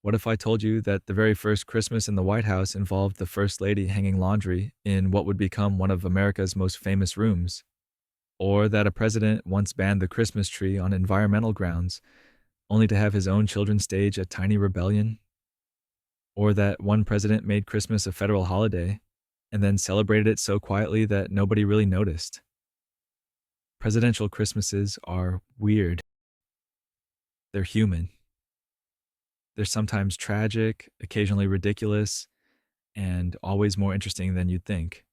What if I told you that the very first Christmas in the White House involved the First Lady hanging laundry in what would become one of America's most famous rooms? Or that a president once banned the Christmas tree on environmental grounds, only to have his own children stage a tiny rebellion? Or that one president made Christmas a federal holiday and then celebrated it so quietly that nobody really noticed? Presidential Christmases are weird. They're human. They're sometimes tragic, occasionally ridiculous, and always more interesting than you'd think.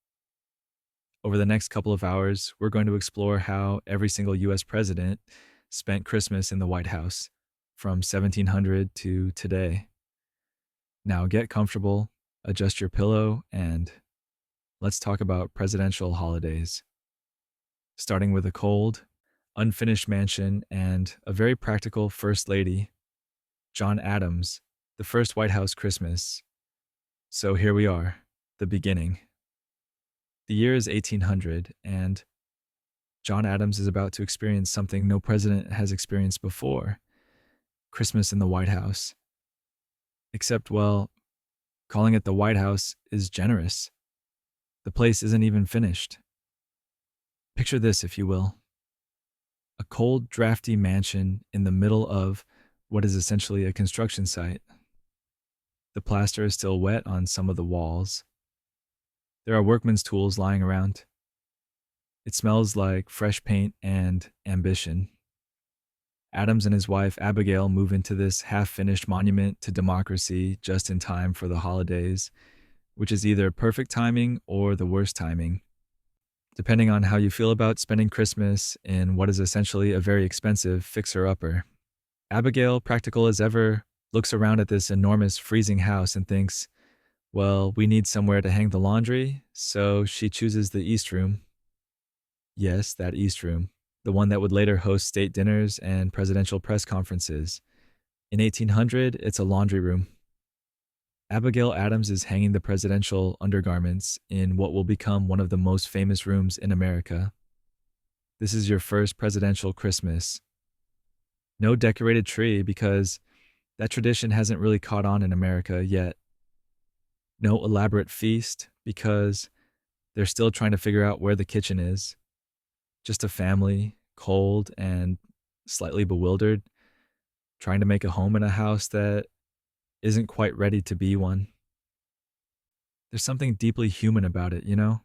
Over the next couple of hours, we're going to explore how every single US president spent Christmas in the White House from 1700 to today. Now get comfortable, adjust your pillow, and let's talk about presidential holidays. Starting with a cold, unfinished mansion and a very practical First Lady, John Adams, the first White House Christmas. So here we are, the beginning. The year is 1800, and John Adams is about to experience something no president has experienced before: Christmas in the White House. Except, well, calling it the White House is generous. The place isn't even finished. Picture this, if you will: a cold, drafty mansion in the middle of what is essentially a construction site. The plaster is still wet on some of the walls. There are workmen's tools lying around. It smells like fresh paint and ambition. Adams and his wife Abigail move into this half-finished monument to democracy just in time for the holidays, which is either perfect timing or the worst timing, depending on how you feel about spending Christmas in what is essentially a very expensive fixer-upper. Abigail, practical as ever, looks around at this enormous freezing house and thinks, well, we need somewhere to hang the laundry, so she chooses the East Room. Yes, that East Room, the one that would later host state dinners and presidential press conferences. In 1800, it's a laundry room. Abigail Adams is hanging the presidential undergarments in what will become one of the most famous rooms in America. This is your first presidential Christmas. No decorated tree because that tradition hasn't really caught on in America yet. No elaborate feast because they're still trying to figure out where the kitchen is. Just a family, cold and slightly bewildered, trying to make a home in a house that isn't quite ready to be one. There's something deeply human about it, you know?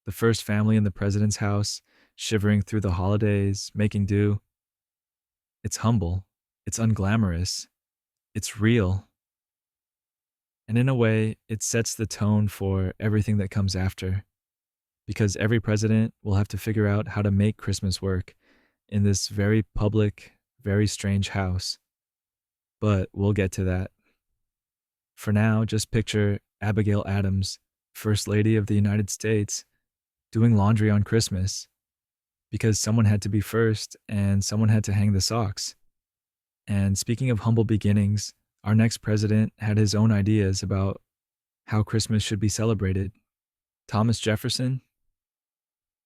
The first family in the president's house, shivering through the holidays, making do. It's humble, it's unglamorous, it's real. And in a way, it sets the tone for everything that comes after, because every president will have to figure out how to make Christmas work in this very public, very strange house. But we'll get to that. For now, just picture Abigail Adams, First Lady of the United States, doing laundry on Christmas, because someone had to be first and someone had to hang the socks. And speaking of humble beginnings, our next president had his own ideas about how Christmas should be celebrated. Thomas Jefferson,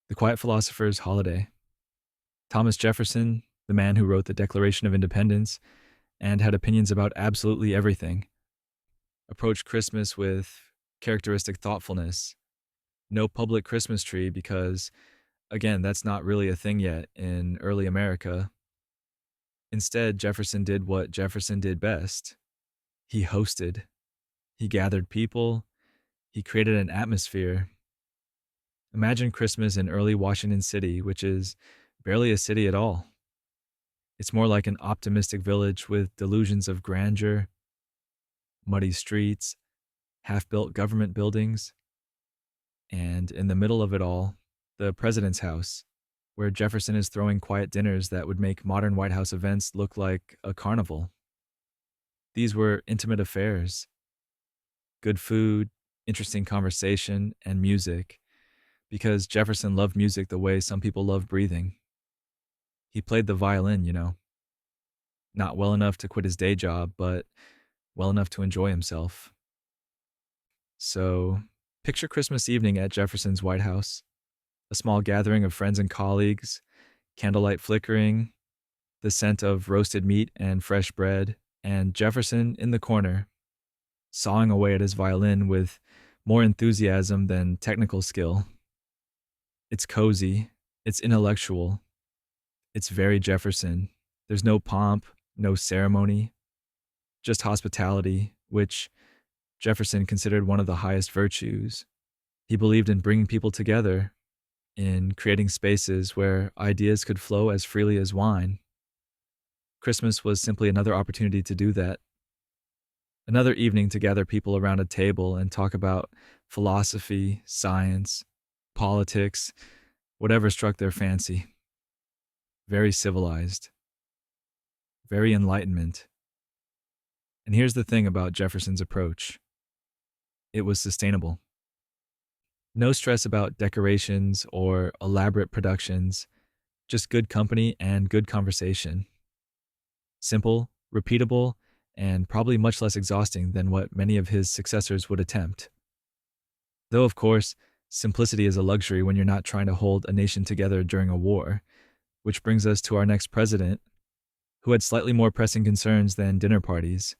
the quiet philosopher's holiday. Thomas Jefferson, the man who wrote the Declaration of Independence and had opinions about absolutely everything, approached Christmas with characteristic thoughtfulness. No public Christmas tree because, again, that's not really a thing yet in early America. Instead, Jefferson did what Jefferson did best. He hosted. He gathered people. He created an atmosphere. Imagine Christmas in early Washington City, which is barely a city at all. It's more like an optimistic village with delusions of grandeur, muddy streets, half-built government buildings, and in the middle of it all, the president's house, where Jefferson is throwing quiet dinners that would make modern White House events look like a carnival. These were intimate affairs. Good food, interesting conversation, and music, because Jefferson loved music the way some people love breathing. He played the violin, you know. Not well enough to quit his day job, but well enough to enjoy himself. So, picture Christmas evening at Jefferson's White House. A small gathering of friends and colleagues, candlelight flickering, the scent of roasted meat and fresh bread, and Jefferson in the corner, sawing away at his violin with more enthusiasm than technical skill. It's cozy, it's intellectual, it's very Jefferson. There's no pomp, no ceremony, just hospitality, which Jefferson considered one of the highest virtues. He believed in bringing people together, in creating spaces where ideas could flow as freely as wine. Christmas was simply another opportunity to do that. Another evening to gather people around a table and talk about philosophy, science, politics, whatever struck their fancy. Very civilized, very enlightenment. And here's the thing about Jefferson's approach: it was sustainable. No stress about decorations or elaborate productions, just good company and good conversation. Simple, repeatable, and probably much less exhausting than what many of his successors would attempt. Though, of course, simplicity is a luxury when you're not trying to hold a nation together during a war, which brings us to our next president, who had slightly more pressing concerns than dinner parties.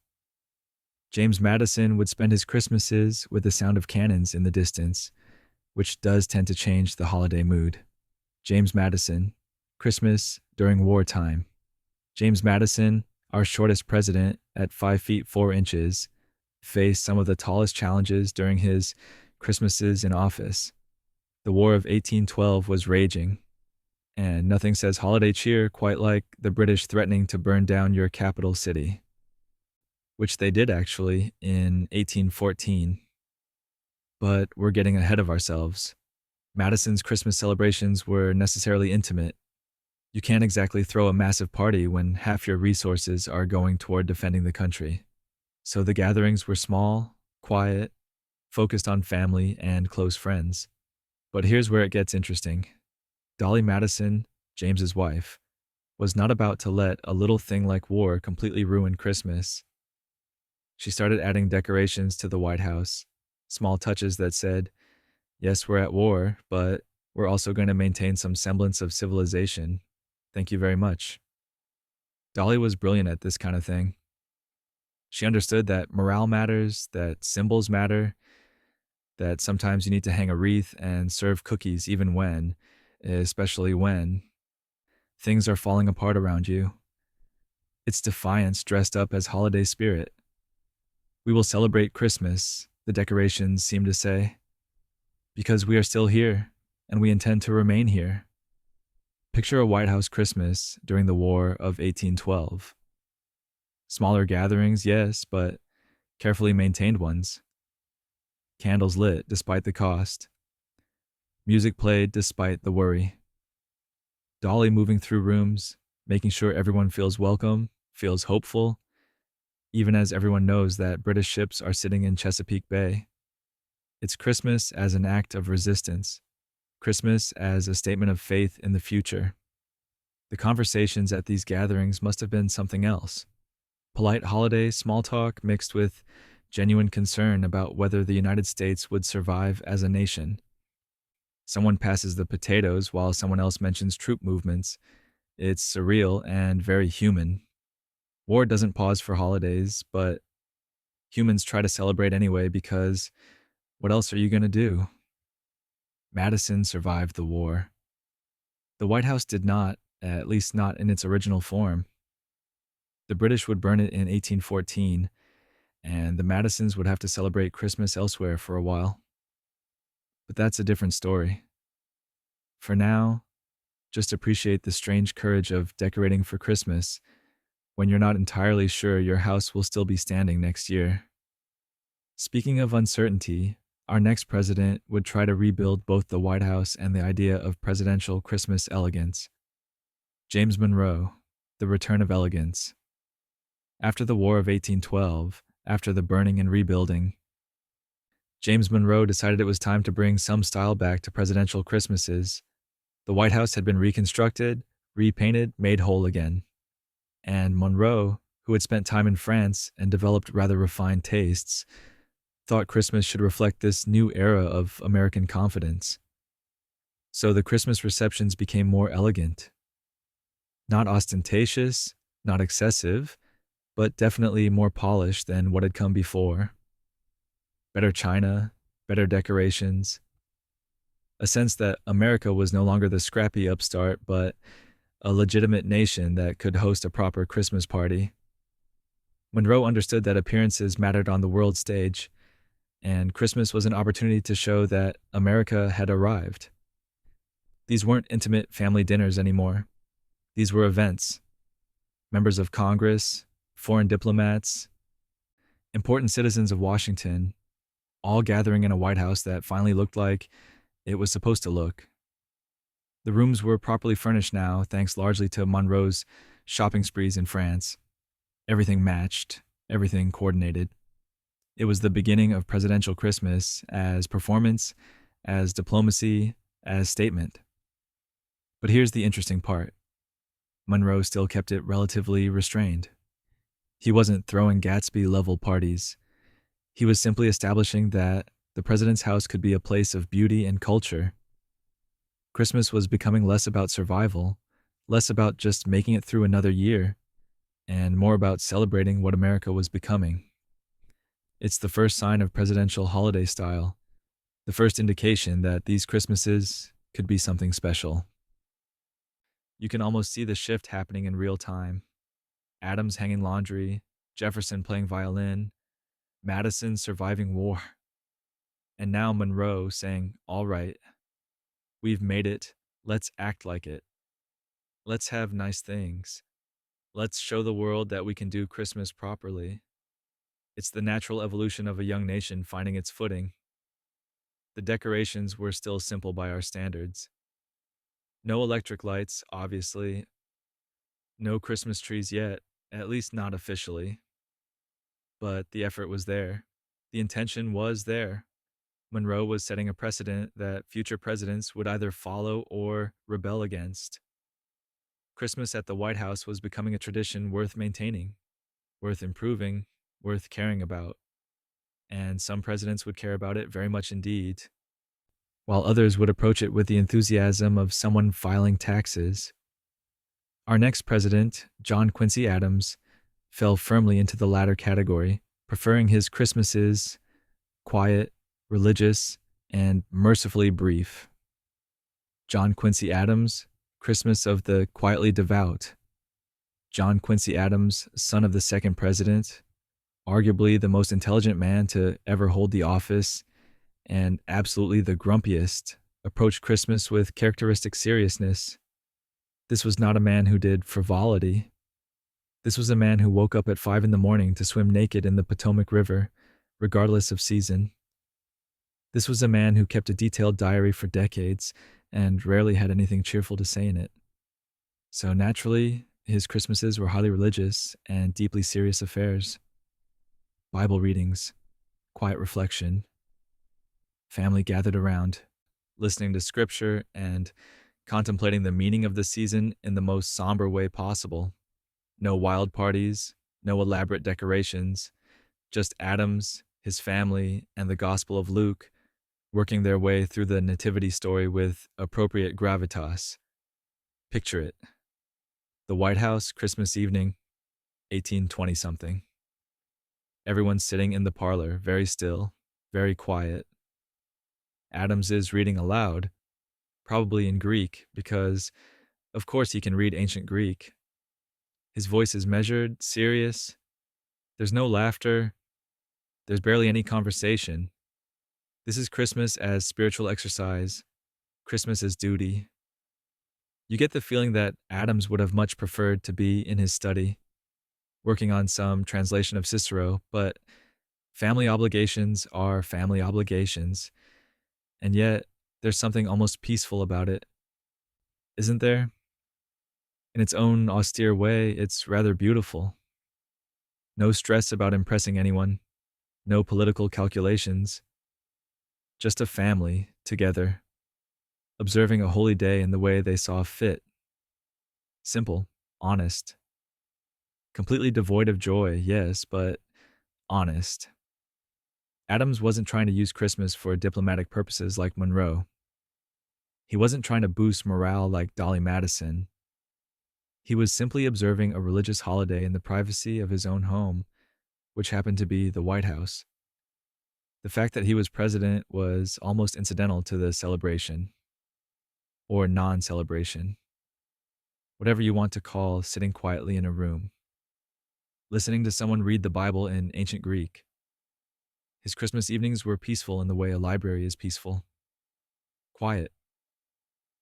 James Madison would spend his Christmases with the sound of cannons in the distance, which does tend to change the holiday mood. James Madison, Christmas during wartime. James Madison, our shortest president at 5 feet 4 inches, faced some of the tallest challenges during his Christmases in office. The War of 1812 was raging, and nothing says holiday cheer quite like the British threatening to burn down your capital city, which they did actually in 1814. But we're getting ahead of ourselves. Madison's Christmas celebrations were necessarily intimate. You can't exactly throw a massive party when half your resources are going toward defending the country. So the gatherings were small, quiet, focused on family and close friends. But here's where it gets interesting. Dolly Madison, James's wife, was not about to let a little thing like war completely ruin Christmas. She started adding decorations to the White House, small touches that said, yes, we're at war, but we're also going to maintain some semblance of civilization. Thank you very much. Dolly was brilliant at this kind of thing. She understood that morale matters, that symbols matter, that sometimes you need to hang a wreath and serve cookies even when, especially when, things are falling apart around you. It's defiance dressed up as holiday spirit. We will celebrate Christmas, the decorations seem to say, because we are still here and we intend to remain here. Picture a White House Christmas during the War of 1812. Smaller gatherings, yes, but carefully maintained ones. Candles lit despite the cost. Music played despite the worry. Dolly moving through rooms, making sure everyone feels welcome, feels hopeful, even as everyone knows that British ships are sitting in Chesapeake Bay. It's Christmas as an act of resistance. Christmas as a statement of faith in the future. The conversations at these gatherings must have been something else. Polite holiday small talk mixed with genuine concern about whether the United States would survive as a nation. Someone passes the potatoes while someone else mentions troop movements. It's surreal and very human. War doesn't pause for holidays, but humans try to celebrate anyway because what else are you going to do? Madison survived the war. The White House did not, at least not in its original form. The British would burn it in 1814, and the Madisons would have to celebrate Christmas elsewhere for a while. But that's a different story. For now, just appreciate the strange courage of decorating for Christmas when you're not entirely sure your house will still be standing next year. Speaking of uncertainty, our next president would try to rebuild both the White House and the idea of presidential Christmas elegance. James Monroe, The Return of Elegance. After the War of 1812, after the burning and rebuilding, James Monroe decided it was time to bring some style back to presidential Christmases. The White House had been reconstructed, repainted, made whole again. And Monroe, who had spent time in France and developed rather refined tastes, thought Christmas should reflect this new era of American confidence. So the Christmas receptions became more elegant. Not ostentatious, not excessive, but definitely more polished than what had come before. Better china, better decorations, a sense that America was no longer the scrappy upstart, but a legitimate nation that could host a proper Christmas party. Monroe understood that appearances mattered on the world stage, and Christmas was an opportunity to show that America had arrived. These weren't intimate family dinners anymore. These were events. Members of Congress, foreign diplomats, important citizens of Washington, all gathering in a White House that finally looked like it was supposed to look. The rooms were properly furnished now, thanks largely to Monroe's shopping sprees in France. Everything matched, everything coordinated. It was the beginning of presidential Christmas as performance, as diplomacy, as statement. But here's the interesting part. Monroe still kept it relatively restrained. He wasn't throwing Gatsby-level parties. He was simply establishing that the president's house could be a place of beauty and culture. Christmas was becoming less about survival, less about just making it through another year, and more about celebrating what America was becoming. It's the first sign of presidential holiday style, the first indication that these Christmases could be something special. You can almost see the shift happening in real time. Adams hanging laundry, Jefferson playing violin, Madison surviving war. And now Monroe saying, "All right, we've made it. Let's act like it. Let's have nice things. Let's show the world that we can do Christmas properly." It's the natural evolution of a young nation finding its footing. The decorations were still simple by our standards. No electric lights, obviously. No Christmas trees yet, at least not officially. But the effort was there. The intention was there. Monroe was setting a precedent that future presidents would either follow or rebel against. Christmas at the White House was becoming a tradition worth maintaining, worth improving, worth caring about. And some presidents would care about it very much indeed, while others would approach it with the enthusiasm of someone filing taxes. Our next president, John Quincy Adams, fell firmly into the latter category, preferring his Christmases quiet, religious, and mercifully brief. John Quincy Adams, Christmas of the quietly devout. John Quincy Adams, son of the second president, arguably the most intelligent man to ever hold the office, and absolutely the grumpiest, approached Christmas with characteristic seriousness. This was not a man who did frivolity. This was a man who woke up at 5 a.m. to swim naked in the Potomac River, regardless of season. This was a man who kept a detailed diary for decades and rarely had anything cheerful to say in it. So naturally, his Christmases were highly religious and deeply serious affairs. Bible readings, quiet reflection, family gathered around, listening to scripture and contemplating the meaning of the season in the most somber way possible. No wild parties, no elaborate decorations, just Adams, his family, and the Gospel of Luke working their way through the nativity story with appropriate gravitas. Picture it. The White House, Christmas evening, 1820-something. Everyone's sitting in the parlor, very still, very quiet. Adams is reading aloud, probably in Greek, because, of course, he can read ancient Greek. His voice is measured, serious. There's no laughter. There's barely any conversation. This is Christmas as spiritual exercise, Christmas as duty. You get the feeling that Adams would have much preferred to be in his study, working on some translation of Cicero, but family obligations are family obligations, and yet there's something almost peaceful about it, isn't there? In its own austere way, it's rather beautiful. No stress about impressing anyone, no political calculations, just a family together, observing a holy day in the way they saw fit. Simple, honest. Completely devoid of joy, yes, but honest. Adams wasn't trying to use Christmas for diplomatic purposes like Monroe. He wasn't trying to boost morale like Dolly Madison. He was simply observing a religious holiday in the privacy of his own home, which happened to be the White House. The fact that he was president was almost incidental to the celebration, or non celebration, whatever you want to call sitting quietly in a room, listening to someone read the Bible in ancient Greek. His Christmas evenings were peaceful in the way a library is peaceful, quiet,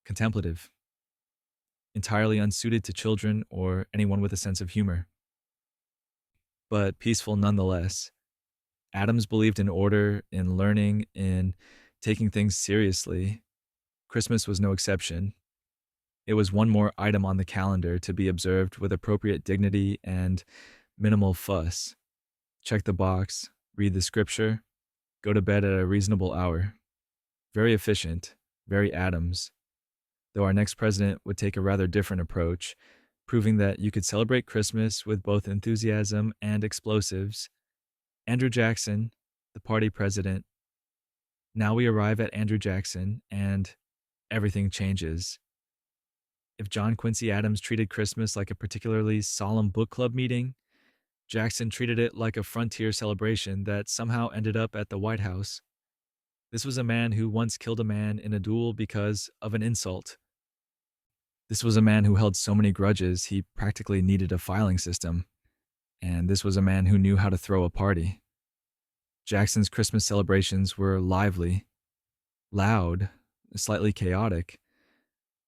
contemplative, entirely unsuited to children or anyone with a sense of humor, but peaceful nonetheless. Adams believed in order, in learning, in taking things seriously. Christmas was no exception. It was one more item on the calendar to be observed with appropriate dignity and minimal fuss. Check the box, read the scripture, go to bed at a reasonable hour. Very efficient, very Adams. Though our next president would take a rather different approach, proving that you could celebrate Christmas with both enthusiasm and explosives. Andrew Jackson, the party president. Now we arrive at Andrew Jackson, and everything changes. If John Quincy Adams treated Christmas like a particularly solemn book club meeting, Jackson treated it like a frontier celebration that somehow ended up at the White House. This was a man who once killed a man in a duel because of an insult. This was a man who held so many grudges he practically needed a filing system. And this was a man who knew how to throw a party. Jackson's Christmas celebrations were lively, loud, slightly chaotic.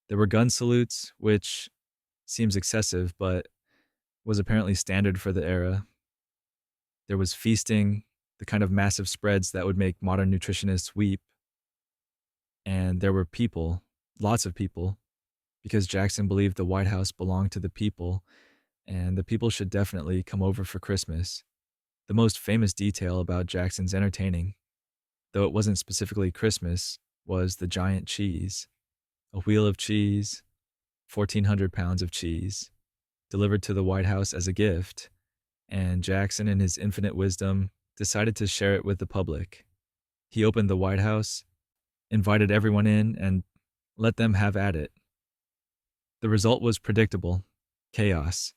There were gun salutes, which seems excessive, but was apparently standard for the era. There was feasting, the kind of massive spreads that would make modern nutritionists weep. And there were people, lots of people, because Jackson believed the White House belonged to the people, and the people should definitely come over for Christmas. The most famous detail about Jackson's entertaining, though it wasn't specifically Christmas, was the giant cheese. A wheel of cheese, 1,400 pounds of cheese, delivered to the White House as a gift, and Jackson, in his infinite wisdom, decided to share it with the public. He opened the White House, invited everyone in, and let them have at it. The result was predictable: chaos.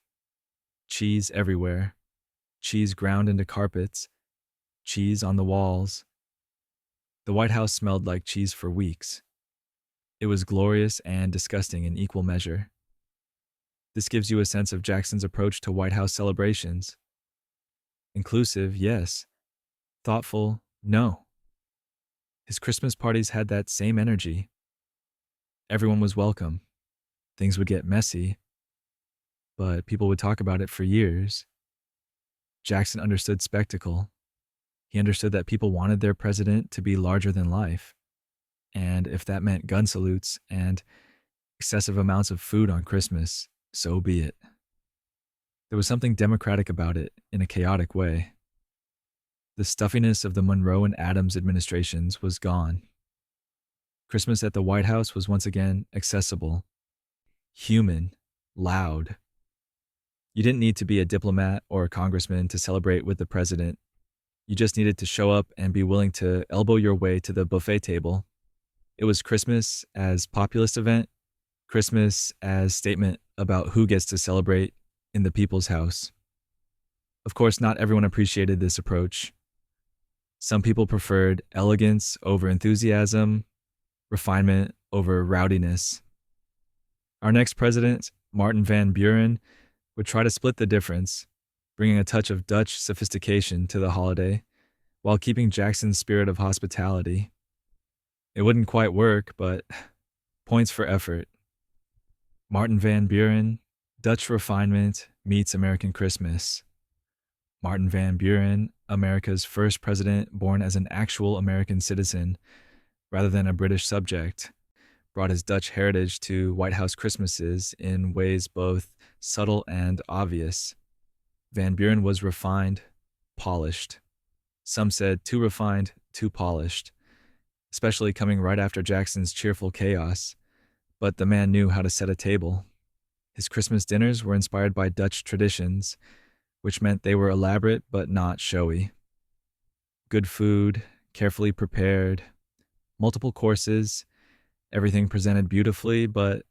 Cheese everywhere, cheese ground into carpets, cheese on the walls. The White House smelled like cheese for weeks. It was glorious and disgusting in equal measure. This gives you a sense of Jackson's approach to White House celebrations. Inclusive, yes. Thoughtful, no. His Christmas parties had that same energy. Everyone was welcome. Things would get messy, but people would talk about it for years. Jackson understood spectacle. He understood that people wanted their president to be larger than life. And if that meant gun salutes and excessive amounts of food on Christmas, so be it. There was something democratic about it in a chaotic way. The stuffiness of the Monroe and Adams administrations was gone. Christmas at the White House was once again accessible, human, loud. You didn't need to be a diplomat or a congressman to celebrate with the president. You just needed to show up and be willing to elbow your way to the buffet table. It was Christmas as populist event, Christmas as statement about who gets to celebrate in the people's house. Of course, not everyone appreciated this approach. Some people preferred elegance over enthusiasm, refinement over rowdiness. Our next president, Martin Van Buren, would try to split the difference, bringing a touch of Dutch sophistication to the holiday, while keeping Jackson's spirit of hospitality. It wouldn't quite work, but points for effort. Martin Van Buren, Dutch refinement meets American Christmas. Martin Van Buren, America's first president born as an actual American citizen rather than a British subject, brought his Dutch heritage to White House Christmases in ways both subtle and obvious. Van Buren was refined, polished. Some said too refined, too polished, especially coming right after Jackson's cheerful chaos. But the man knew how to set a table. His Christmas dinners were inspired by Dutch traditions, which meant they were elaborate but not showy. Good food, carefully prepared, multiple courses, everything presented beautifully but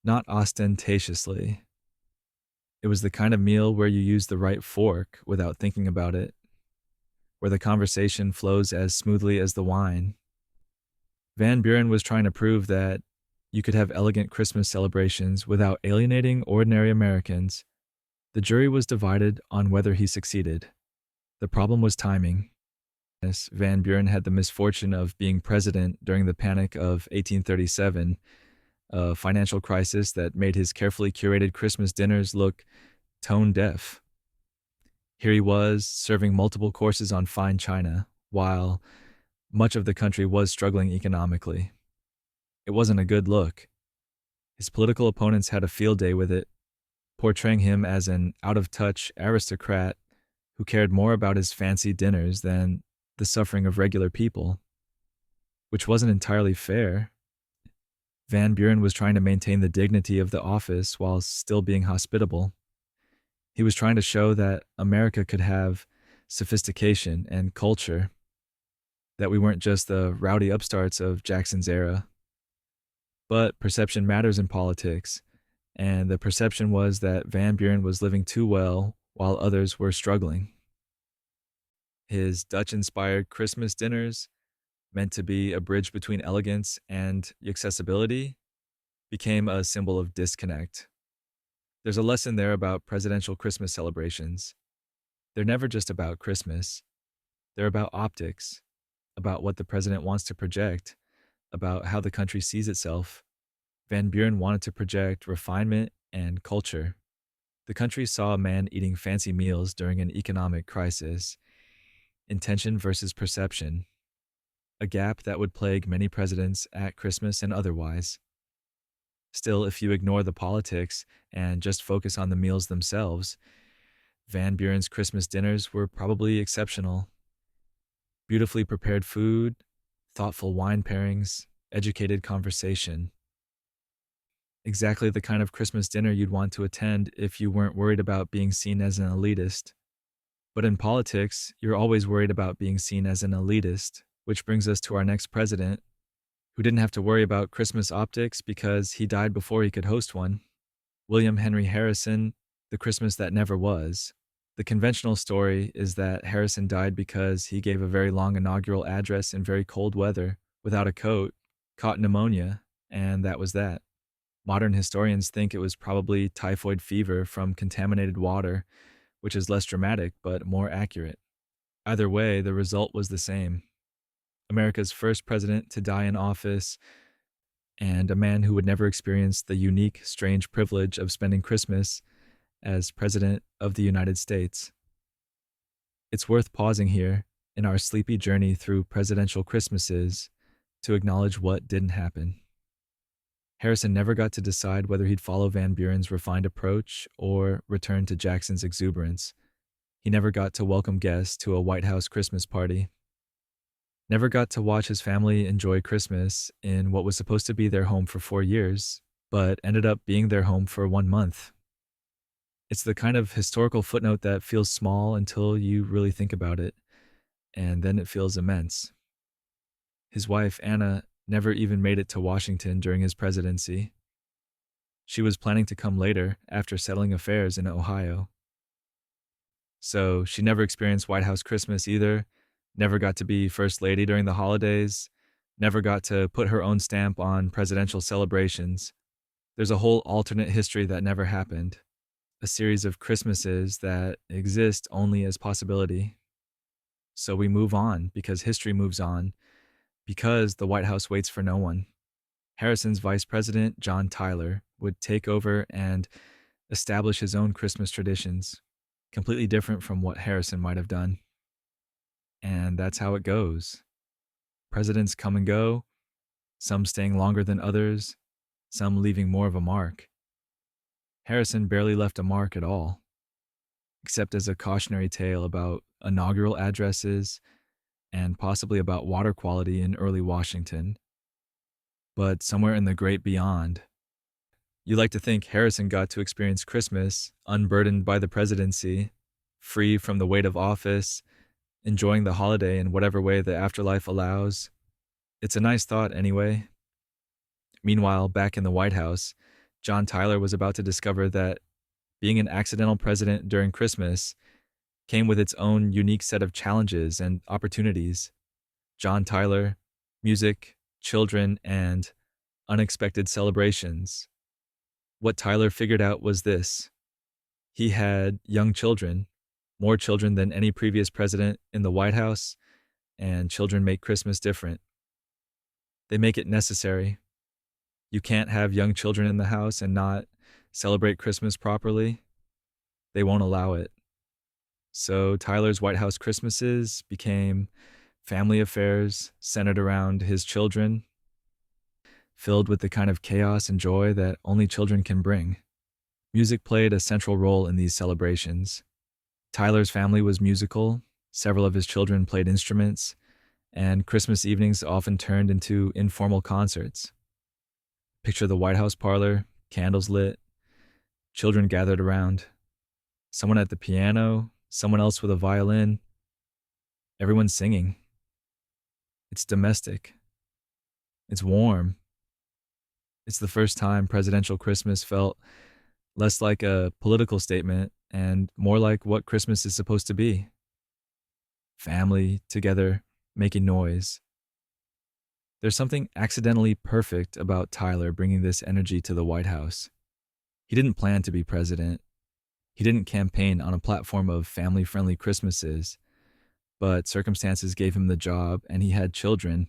not ostentatiously. It was the kind of meal where you use the right fork without thinking about it, where the conversation flows as smoothly as the wine. Van Buren was trying to prove that you could have elegant Christmas celebrations without alienating ordinary Americans. The jury was divided on whether he succeeded. The problem was timing. Yes, Van Buren had the misfortune of being president during the Panic of 1837, a financial crisis that made his carefully curated Christmas dinners look tone deaf. Here he was, serving multiple courses on fine china, while much of the country was struggling economically. It wasn't a good look. His political opponents had a field day with it, portraying him as an out-of-touch aristocrat who cared more about his fancy dinners than the suffering of regular people, which wasn't entirely fair. Van Buren was trying to maintain the dignity of the office while still being hospitable. He was trying to show that America could have sophistication and culture, that we weren't just the rowdy upstarts of Jackson's era. But perception matters in politics, and the perception was that Van Buren was living too well while others were struggling. His Dutch-inspired Christmas dinners, meant to be a bridge between elegance and accessibility, became a symbol of disconnect. There's a lesson there about presidential Christmas celebrations. They're never just about Christmas. They're about optics, about what the president wants to project, about how the country sees itself. Van Buren wanted to project refinement and culture. The country saw a man eating fancy meals during an economic crisis. Intention versus perception. A gap that would plague many presidents at Christmas and otherwise. Still, if you ignore the politics and just focus on the meals themselves, Van Buren's Christmas dinners were probably exceptional. Beautifully prepared food, thoughtful wine pairings, educated conversation. Exactly the kind of Christmas dinner you'd want to attend if you weren't worried about being seen as an elitist. But in politics, you're always worried about being seen as an elitist, which brings us to our next president, who didn't have to worry about Christmas optics because he died before he could host one. William Henry Harrison, the Christmas that never was. The conventional story is that Harrison died because he gave a very long inaugural address in very cold weather, without a coat, caught pneumonia, and that was that. Modern historians think it was probably typhoid fever from contaminated water, which is less dramatic but more accurate. Either way, the result was the same. America's first president to die in office, and a man who would never experience the unique, strange privilege of spending Christmas as President of the United States. It's worth pausing here in our sleepy journey through presidential Christmases to acknowledge what didn't happen. Harrison never got to decide whether he'd follow Van Buren's refined approach or return to Jackson's exuberance. He never got to welcome guests to a White House Christmas party. Never got to watch his family enjoy Christmas in what was supposed to be their home for 4 years, but ended up being their home for 1 month. It's the kind of historical footnote that feels small until you really think about it, and then it feels immense. His wife, Anna, never even made it to Washington during his presidency. She was planning to come later after settling affairs in Ohio. So she never experienced White House Christmas either, never got to be First Lady during the holidays, never got to put her own stamp on presidential celebrations. There's a whole alternate history that never happened, a series of Christmases that exist only as possibility. So we move on because history moves on, because the White House waits for no one. Harrison's vice president, John Tyler, would take over and establish his own Christmas traditions, completely different from what Harrison might have done. And that's how it goes. Presidents come and go, some staying longer than others, some leaving more of a mark. Harrison barely left a mark at all, except as a cautionary tale about inaugural addresses and possibly about water quality in early Washington. But somewhere in the great beyond, you like to think Harrison got to experience Christmas unburdened by the presidency, free from the weight of office, enjoying the holiday in whatever way the afterlife allows. It's a nice thought anyway. Meanwhile, back in the White House, John Tyler was about to discover that Being an accidental president during Christmas came with its own unique set of challenges and opportunities. John Tyler, music, children, and unexpected celebrations. What Tyler figured out was this: he had young children, more children than any previous president in the White House, and children make Christmas different. They make it necessary. You can't have young children in the house and not celebrate Christmas properly. They won't allow it. So Tyler's White House Christmases became family affairs centered around his children, filled with the kind of chaos and joy that only children can bring. Music played a central role in these celebrations. Tyler's family was musical, several of his children played instruments, and Christmas evenings often turned into informal concerts. Picture the White House parlor, candles lit, children gathered around, someone at the piano, someone else with a violin, everyone singing. It's domestic. It's warm. It's the first time presidential Christmas felt less like a political statement and more like what Christmas is supposed to be. Family, together, making noise. There's something accidentally perfect about Tyler bringing this energy to the White House. He didn't plan to be president. He didn't campaign on a platform of family-friendly Christmases, but circumstances gave him the job and he had children.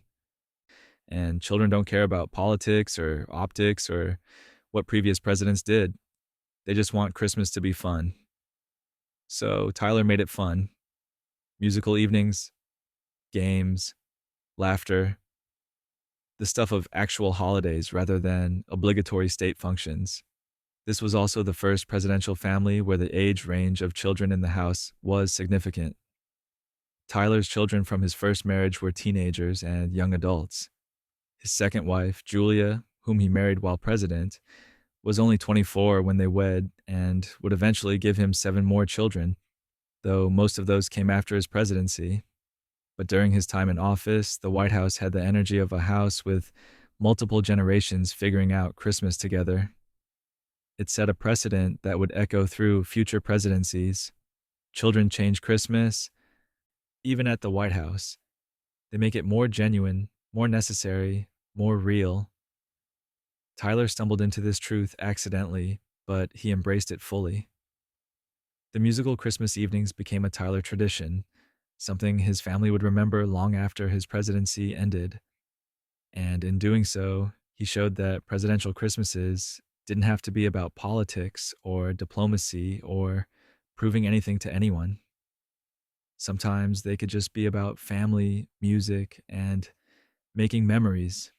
And children don't care about politics or optics or what previous presidents did. They just want Christmas to be fun. So Tyler made it fun. Musical evenings, games, laughter, the stuff of actual holidays rather than obligatory state functions. This was also the first presidential family where the age range of children in the house was significant. Tyler's children from his first marriage were teenagers and young adults. His second wife, Julia, whom he married while president, was only 24 when they wed and would eventually give him 7 more children, though most of those came after his presidency. But during his time in office, the White House had the energy of a house with multiple generations figuring out Christmas together. It set a precedent that would echo through future presidencies. Children change Christmas, even at the White House. They make it more genuine, more necessary, more real. Tyler stumbled into this truth accidentally, but he embraced it fully. The musical Christmas evenings became a Tyler tradition, something his family would remember long after his presidency ended. And in doing so, he showed that presidential Christmases didn't have to be about politics or diplomacy or proving anything to anyone. Sometimes they could just be about family, music, and making memories.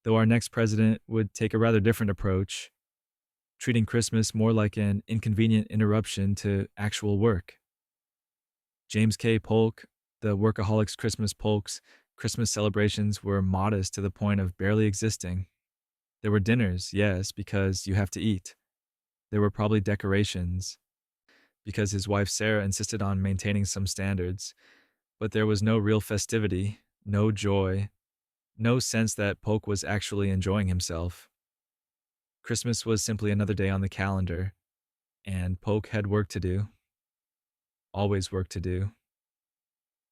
Though our next president would take a rather different approach, treating Christmas more like an inconvenient interruption to actual work. James K. Polk, the Workaholics Christmas Polk's Christmas celebrations were modest to the point of barely existing. There were dinners, yes, because you have to eat. There were probably decorations, because his wife Sarah insisted on maintaining some standards, but there was no real festivity, no joy, no sense that Polk was actually enjoying himself. Christmas was simply another day on the calendar, and Polk had work to do. Always work to do.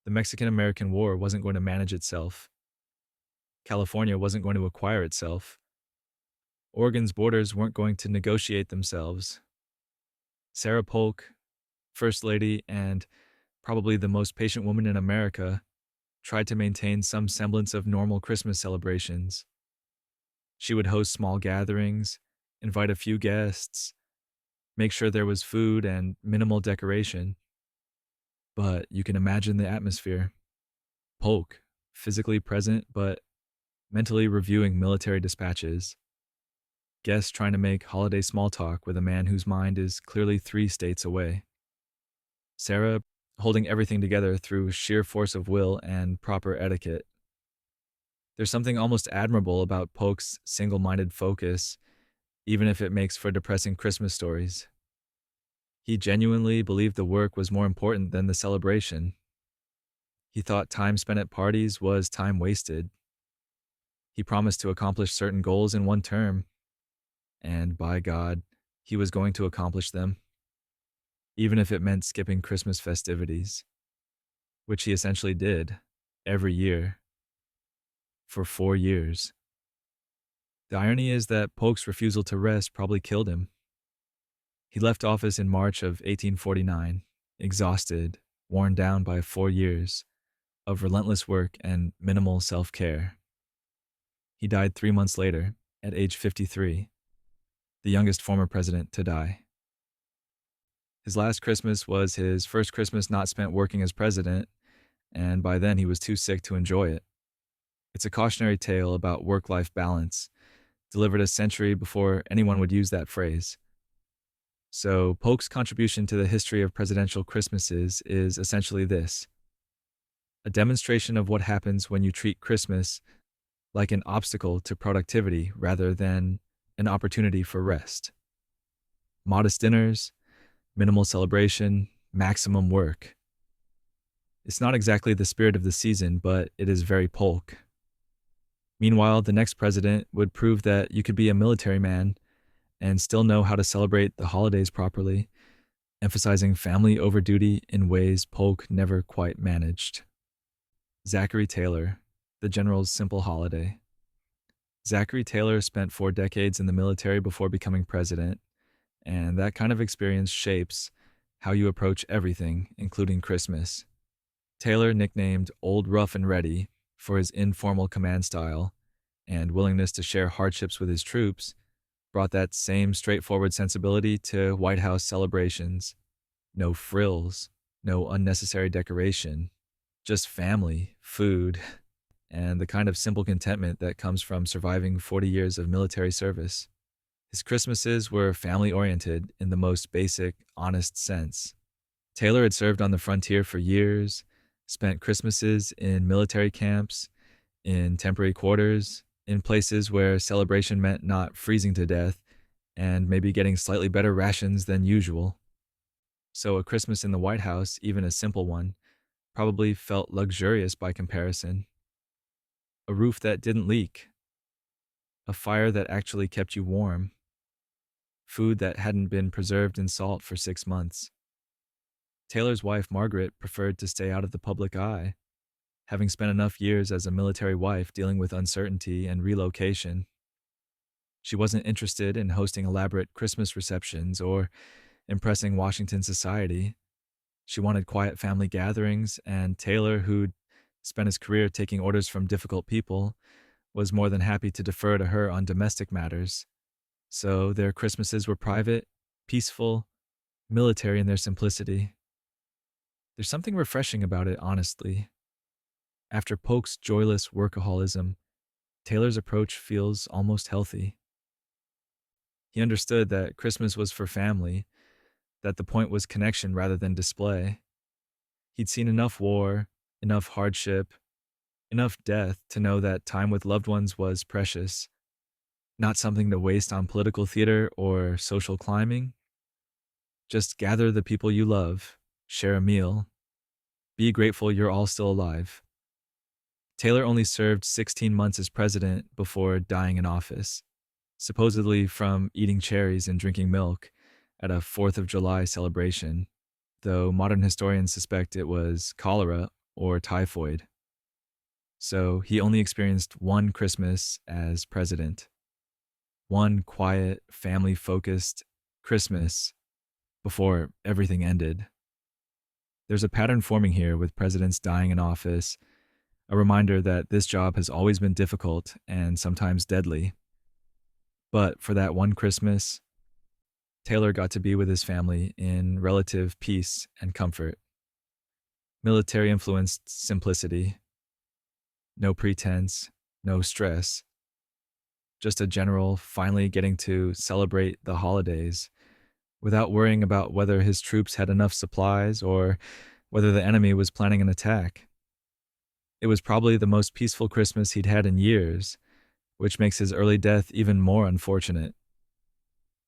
The Mexican-American War wasn't going to manage itself. California wasn't going to acquire itself. Oregon's borders weren't going to negotiate themselves. Sarah Polk, First Lady and probably the most patient woman in America, tried to maintain some semblance of normal Christmas celebrations. She would host small gatherings, invite a few guests, make sure there was food and minimal decoration. But you can imagine the atmosphere. Polk, physically present but mentally reviewing military dispatches. Guests trying to make holiday small talk with a man whose mind is clearly 3 states away. Sarah holding everything together through sheer force of will and proper etiquette. There's something almost admirable about Polk's single-minded focus, even if it makes for depressing Christmas stories. He genuinely believed the work was more important than the celebration. He thought time spent at parties was time wasted. He promised to accomplish certain goals in one term, and by God, he was going to accomplish them, even if it meant skipping Christmas festivities, which he essentially did every year for 4 years. The irony is that Polk's refusal to rest probably killed him. He left office in March of 1849, exhausted, worn down by 4 years of relentless work and minimal self-care. He died 3 months later, at age 53, the youngest former president to die. His last Christmas was his first Christmas not spent working as president, and by then he was too sick to enjoy it. It's a cautionary tale about work-life balance, delivered a century before anyone would use that phrase. So Polk's contribution to the history of presidential Christmases is essentially this: a demonstration of what happens when you treat Christmas like an obstacle to productivity rather than an opportunity for rest. Modest dinners, minimal celebration, maximum work. It's not exactly the spirit of the season, but it is very Polk. Meanwhile, the next president would prove that you could be a military man and still know how to celebrate the holidays properly, emphasizing family over duty in ways Polk never quite managed. Zachary Taylor, the general's simple holiday. Zachary Taylor spent 4 decades in the military before becoming president, and that kind of experience shapes how you approach everything, including Christmas. Taylor, nicknamed Old Rough and Ready for his informal command style and willingness to share hardships with his troops, brought that same straightforward sensibility to White House celebrations. No frills, no unnecessary decoration, just family, food, and the kind of simple contentment that comes from surviving 40 years of military service. His Christmases were family-oriented in the most basic, honest sense. Taylor had served on the frontier for years, spent Christmases in military camps, in temporary quarters, in places where celebration meant not freezing to death and maybe getting slightly better rations than usual. So a Christmas in the White House, even a simple one, probably felt luxurious by comparison. A roof that didn't leak, a fire that actually kept you warm, food that hadn't been preserved in salt for 6 months. Taylor's wife, Margaret, preferred to stay out of the public eye, having spent enough years as a military wife dealing with uncertainty and relocation. She wasn't interested in hosting elaborate Christmas receptions or impressing Washington society. She wanted quiet family gatherings, and Taylor, who'd spent his career taking orders from difficult people, was more than happy to defer to her on domestic matters. So their Christmases were private, peaceful, military in their simplicity. There's something refreshing about it, honestly. After Polk's joyless workaholism, Taylor's approach feels almost healthy. He understood that Christmas was for family, that the point was connection rather than display. He'd seen enough war, enough hardship, enough death to know that time with loved ones was precious, not something to waste on political theater or social climbing. Just gather the people you love, share a meal, be grateful you're all still alive. Taylor only served 16 months as president before dying in office, supposedly from eating cherries and drinking milk at a 4th of July celebration, though modern historians suspect it was cholera or typhoid. So he only experienced one Christmas as president, one quiet, family-focused Christmas before everything ended. There's a pattern forming here with presidents dying in office, a reminder that this job has always been difficult and sometimes deadly. But for that one Christmas, Taylor got to be with his family in relative peace and comfort. Military-influenced simplicity. No pretense, no stress. Just a general finally getting to celebrate the holidays without worrying about whether his troops had enough supplies or whether the enemy was planning an attack. It was probably the most peaceful Christmas he'd had in years, which makes his early death even more unfortunate.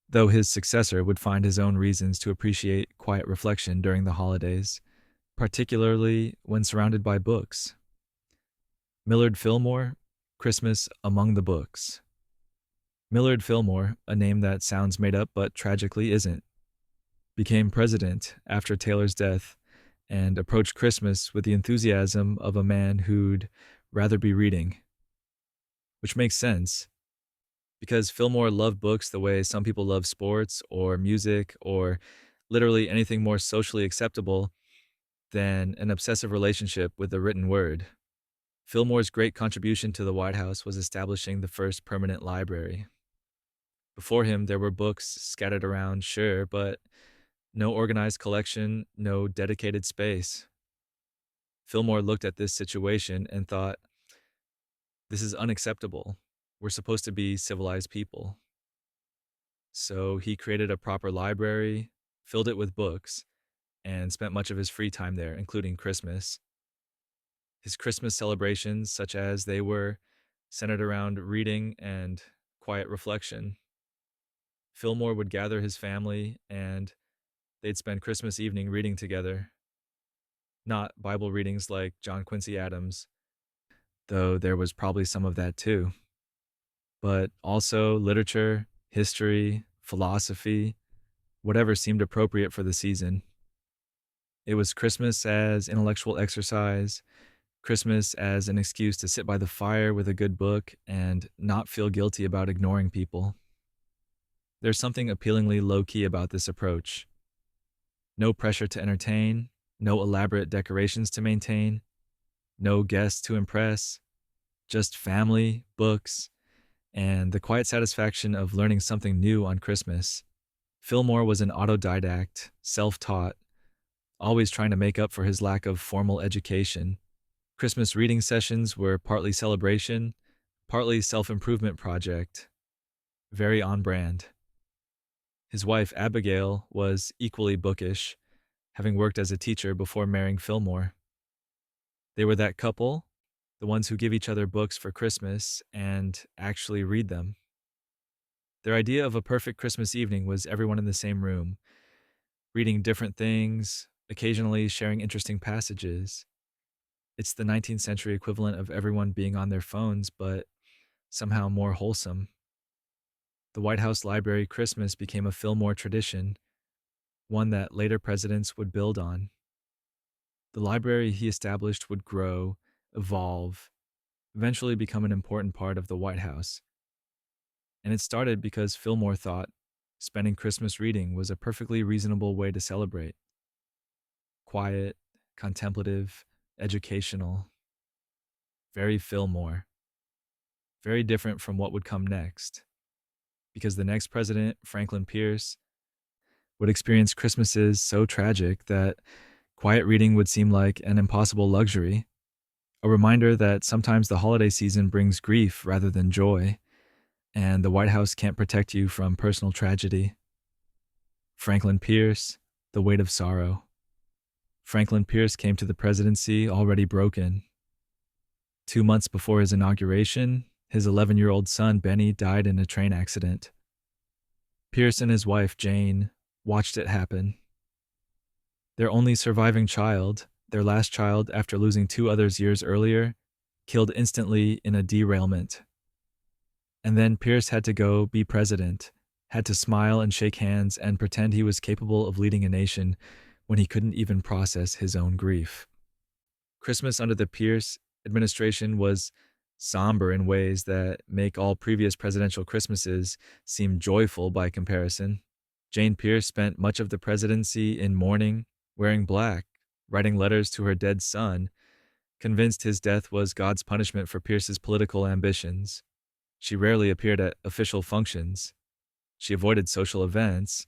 Though his successor would find his own reasons to appreciate quiet reflection during the holidays, particularly when surrounded by books. Millard Fillmore, Christmas Among the Books. Millard Fillmore, a name that sounds made up but tragically isn't, became president after Taylor's death and approached Christmas with the enthusiasm of a man who'd rather be reading, which makes sense because Fillmore loved books the way some people love sports or music or literally anything more socially acceptable than an obsessive relationship with the written word. Fillmore's great contribution to the White House was establishing the first permanent library. Before him, there were books scattered around, sure, but no organized collection, no dedicated space. Fillmore looked at this situation and thought, this is unacceptable. We're supposed to be civilized people. So he created a proper library, filled it with books, and spent much of his free time there, including Christmas. His Christmas celebrations, such as they were, centered around reading and quiet reflection. Fillmore would gather his family and they'd spend Christmas evening reading together. Not Bible readings like John Quincy Adams, though there was probably some of that too, but also literature, history, philosophy, whatever seemed appropriate for the season. It was Christmas as intellectual exercise, Christmas as an excuse to sit by the fire with a good book and not feel guilty about ignoring people. There's something appealingly low-key about this approach. No pressure to entertain, no elaborate decorations to maintain, no guests to impress, just family, books, and the quiet satisfaction of learning something new on Christmas. Fillmore was an autodidact, self-taught, always trying to make up for his lack of formal education. Christmas reading sessions were partly celebration, partly self-improvement project. Very on brand. His wife, Abigail, was equally bookish, having worked as a teacher before marrying Fillmore. They were that couple, the ones who give each other books for Christmas and actually read them. Their idea of a perfect Christmas evening was everyone in the same room, reading different things, occasionally sharing interesting passages. It's the 19th century equivalent of everyone being on their phones, but somehow more wholesome. The White House Library Christmas became a Fillmore tradition, one that later presidents would build on. The library he established would grow, evolve, eventually become an important part of the White House. And it started because Fillmore thought spending Christmas reading was a perfectly reasonable way to celebrate. Quiet, contemplative, educational. Very Fillmore. Very different from what would come next. Because the next president, Franklin Pierce, would experience Christmases so tragic that quiet reading would seem like an impossible luxury, a reminder that sometimes the holiday season brings grief rather than joy, and the White House can't protect you from personal tragedy. Franklin Pierce, the weight of sorrow. Franklin Pierce came to the presidency already broken. 2 months before his inauguration, his 11-year-old son, Benny, died in a train accident. Pierce and his wife, Jane, watched it happen. Their only surviving child, their last child after losing 2 others years earlier, killed instantly in a derailment. And then Pierce had to go be president, had to smile and shake hands and pretend he was capable of leading a nation when he couldn't even process his own grief. Christmas under the Pierce administration was somber in ways that make all previous presidential Christmases seem joyful by comparison. Jane Pierce spent much of the presidency in mourning, wearing black, writing letters to her dead son, convinced his death was God's punishment for Pierce's political ambitions. She rarely appeared at official functions. She avoided social events,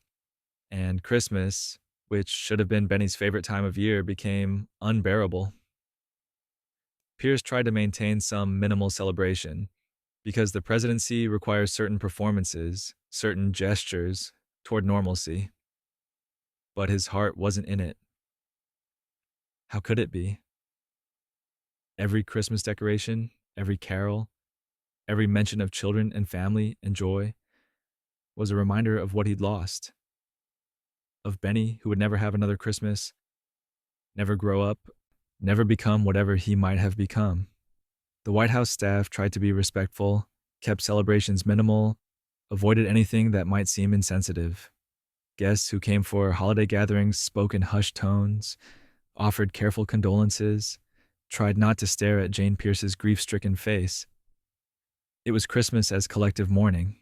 and Christmas, which should have been Benny's favorite time of year, became unbearable. Pierce tried to maintain some minimal celebration, because the presidency requires certain performances, certain gestures toward normalcy. But his heart wasn't in it. How could it be? Every Christmas decoration, every carol, every mention of children and family and joy was a reminder of what he'd lost. Of Benny, who would never have another Christmas, never grow up, never become whatever he might have become. The White House staff tried to be respectful, kept celebrations minimal, avoided anything that might seem insensitive. Guests who came for holiday gatherings spoke in hushed tones, offered careful condolences, tried not to stare at Jane Pierce's grief-stricken face. It was Christmas as collective mourning.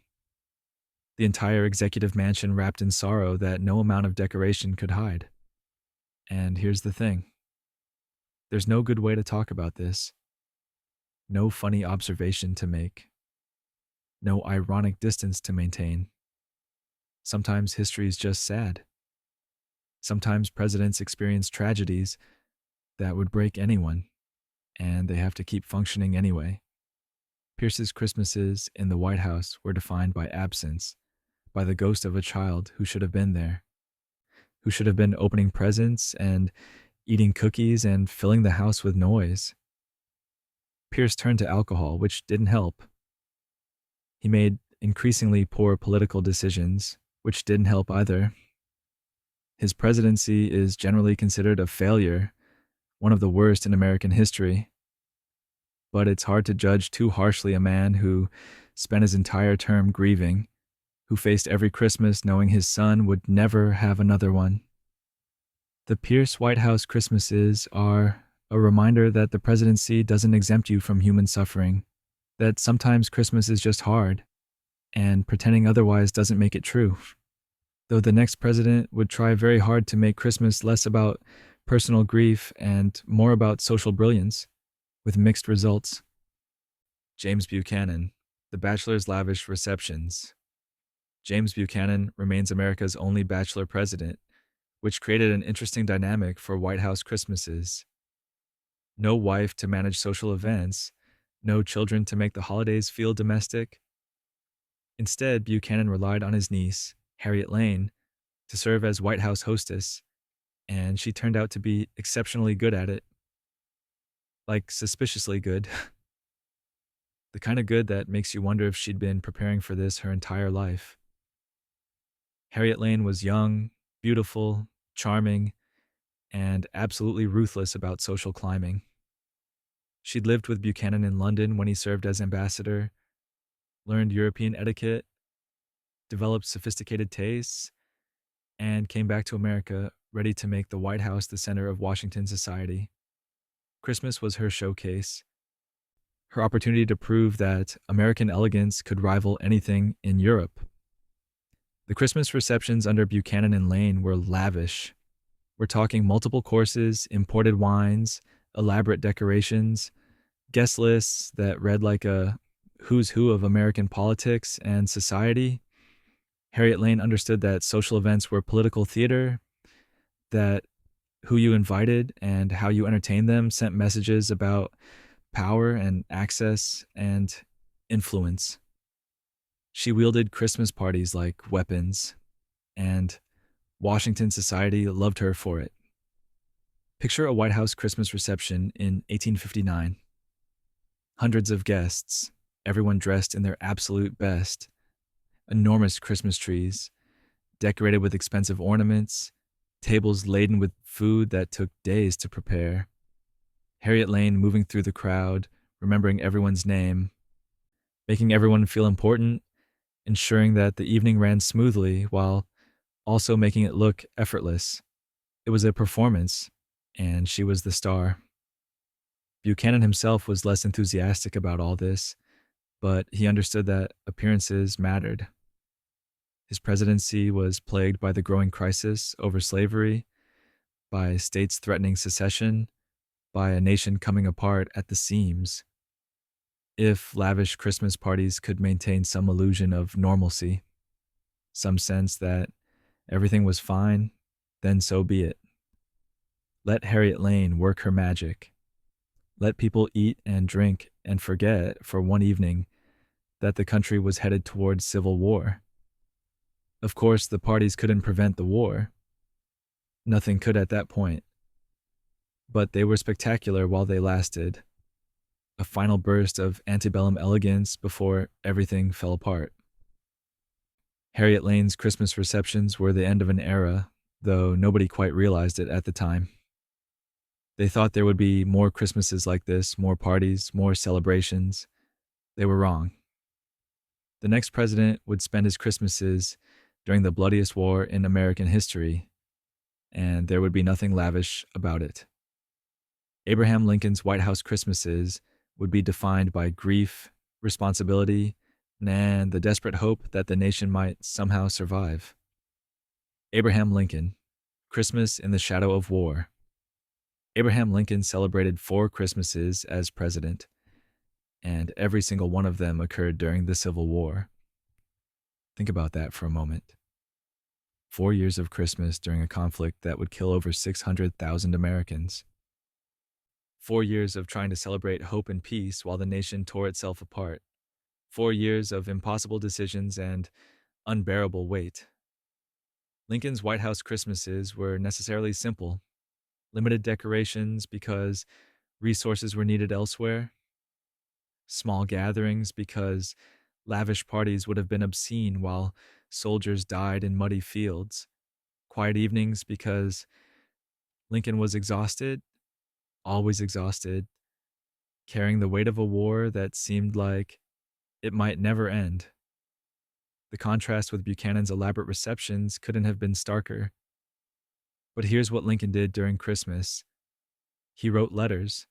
The entire executive mansion wrapped in sorrow that no amount of decoration could hide. And here's the thing. There's no good way to talk about this. No funny observation to make. No ironic distance to maintain. Sometimes history is just sad. Sometimes presidents experience tragedies that would break anyone, and they have to keep functioning anyway. Pierce's Christmases in the White House were defined by absence, by the ghost of a child who should have been there, who should have been opening presents and eating cookies and filling the house with noise. Pierce turned to alcohol, which didn't help. He made increasingly poor political decisions, which didn't help either. His presidency is generally considered a failure, one of the worst in American history. But it's hard to judge too harshly a man who spent his entire term grieving, who faced every Christmas knowing his son would never have another one. The Pierce White House Christmases are a reminder that the presidency doesn't exempt you from human suffering, that sometimes Christmas is just hard, and pretending otherwise doesn't make it true. Though the next president would try very hard to make Christmas less about personal grief and more about social brilliance, with mixed results. James Buchanan, The Bachelor's Lavish Receptions. James Buchanan remains America's only bachelor president, which created an interesting dynamic for White House Christmases. No wife to manage social events, no children to make the holidays feel domestic. Instead, Buchanan relied on his niece, Harriet Lane, to serve as White House hostess, and she turned out to be exceptionally good at it. Like, suspiciously good. The kind of good that makes you wonder if she'd been preparing for this her entire life. Harriet Lane was young, beautiful, charming, and absolutely ruthless about social climbing. She'd lived with Buchanan in London when he served as ambassador, learned European etiquette, developed sophisticated tastes, and came back to America ready to make the White House the center of Washington society. Christmas was her showcase, her opportunity to prove that American elegance could rival anything in Europe. The Christmas receptions under Buchanan and Lane were lavish. We're talking multiple courses, imported wines, elaborate decorations, guest lists that read like a who's who of American politics and society. Harriet Lane understood that social events were political theater, that who you invited and how you entertained them sent messages about power and access and influence. She wielded Christmas parties like weapons, and Washington society loved her for it. Picture a White House Christmas reception in 1859. Hundreds of guests, everyone dressed in their absolute best. Enormous Christmas trees, decorated with expensive ornaments, tables laden with food that took days to prepare. Harriet Lane moving through the crowd, remembering everyone's name, making everyone feel important, ensuring that the evening ran smoothly while also making it look effortless. It was a performance, and she was the star. Buchanan himself was less enthusiastic about all this, but he understood that appearances mattered. His presidency was plagued by the growing crisis over slavery, by states threatening secession, by a nation coming apart at the seams. If lavish Christmas parties could maintain some illusion of normalcy, some sense that everything was fine, then so be it. Let Harriet Lane work her magic. Let people eat and drink and forget for one evening that the country was headed towards civil war. Of course, the parties couldn't prevent the war. Nothing could at that point. But they were spectacular while they lasted. A final burst of antebellum elegance before everything fell apart. Harriet Lane's Christmas receptions were the end of an era, though nobody quite realized it at the time. They thought there would be more Christmases like this, more parties, more celebrations. They were wrong. The The next president would spend his Christmases during the bloodiest war in American history, and there would be nothing lavish about it. Abraham Lincoln's White House Christmases would be defined by grief, responsibility, and the desperate hope that the nation might somehow survive. Abraham Lincoln, Christmas in the Shadow of War. Abraham Lincoln celebrated 4 Christmases as president, and every single one of them occurred during the Civil War. Think about that for a moment. 4 years of Christmas during a conflict that would kill over 600,000 Americans. 4 years of trying to celebrate hope and peace while the nation tore itself apart. 4 years of impossible decisions and unbearable weight. Lincoln's White House Christmases were necessarily simple. Limited decorations because resources were needed elsewhere. Small gatherings because lavish parties would have been obscene while soldiers died in muddy fields. Quiet evenings because Lincoln was exhausted, always exhausted, carrying the weight of a war that seemed like it might never end. The contrast with Buchanan's elaborate receptions couldn't have been starker. But here's what Lincoln did during Christmas. He wrote letters.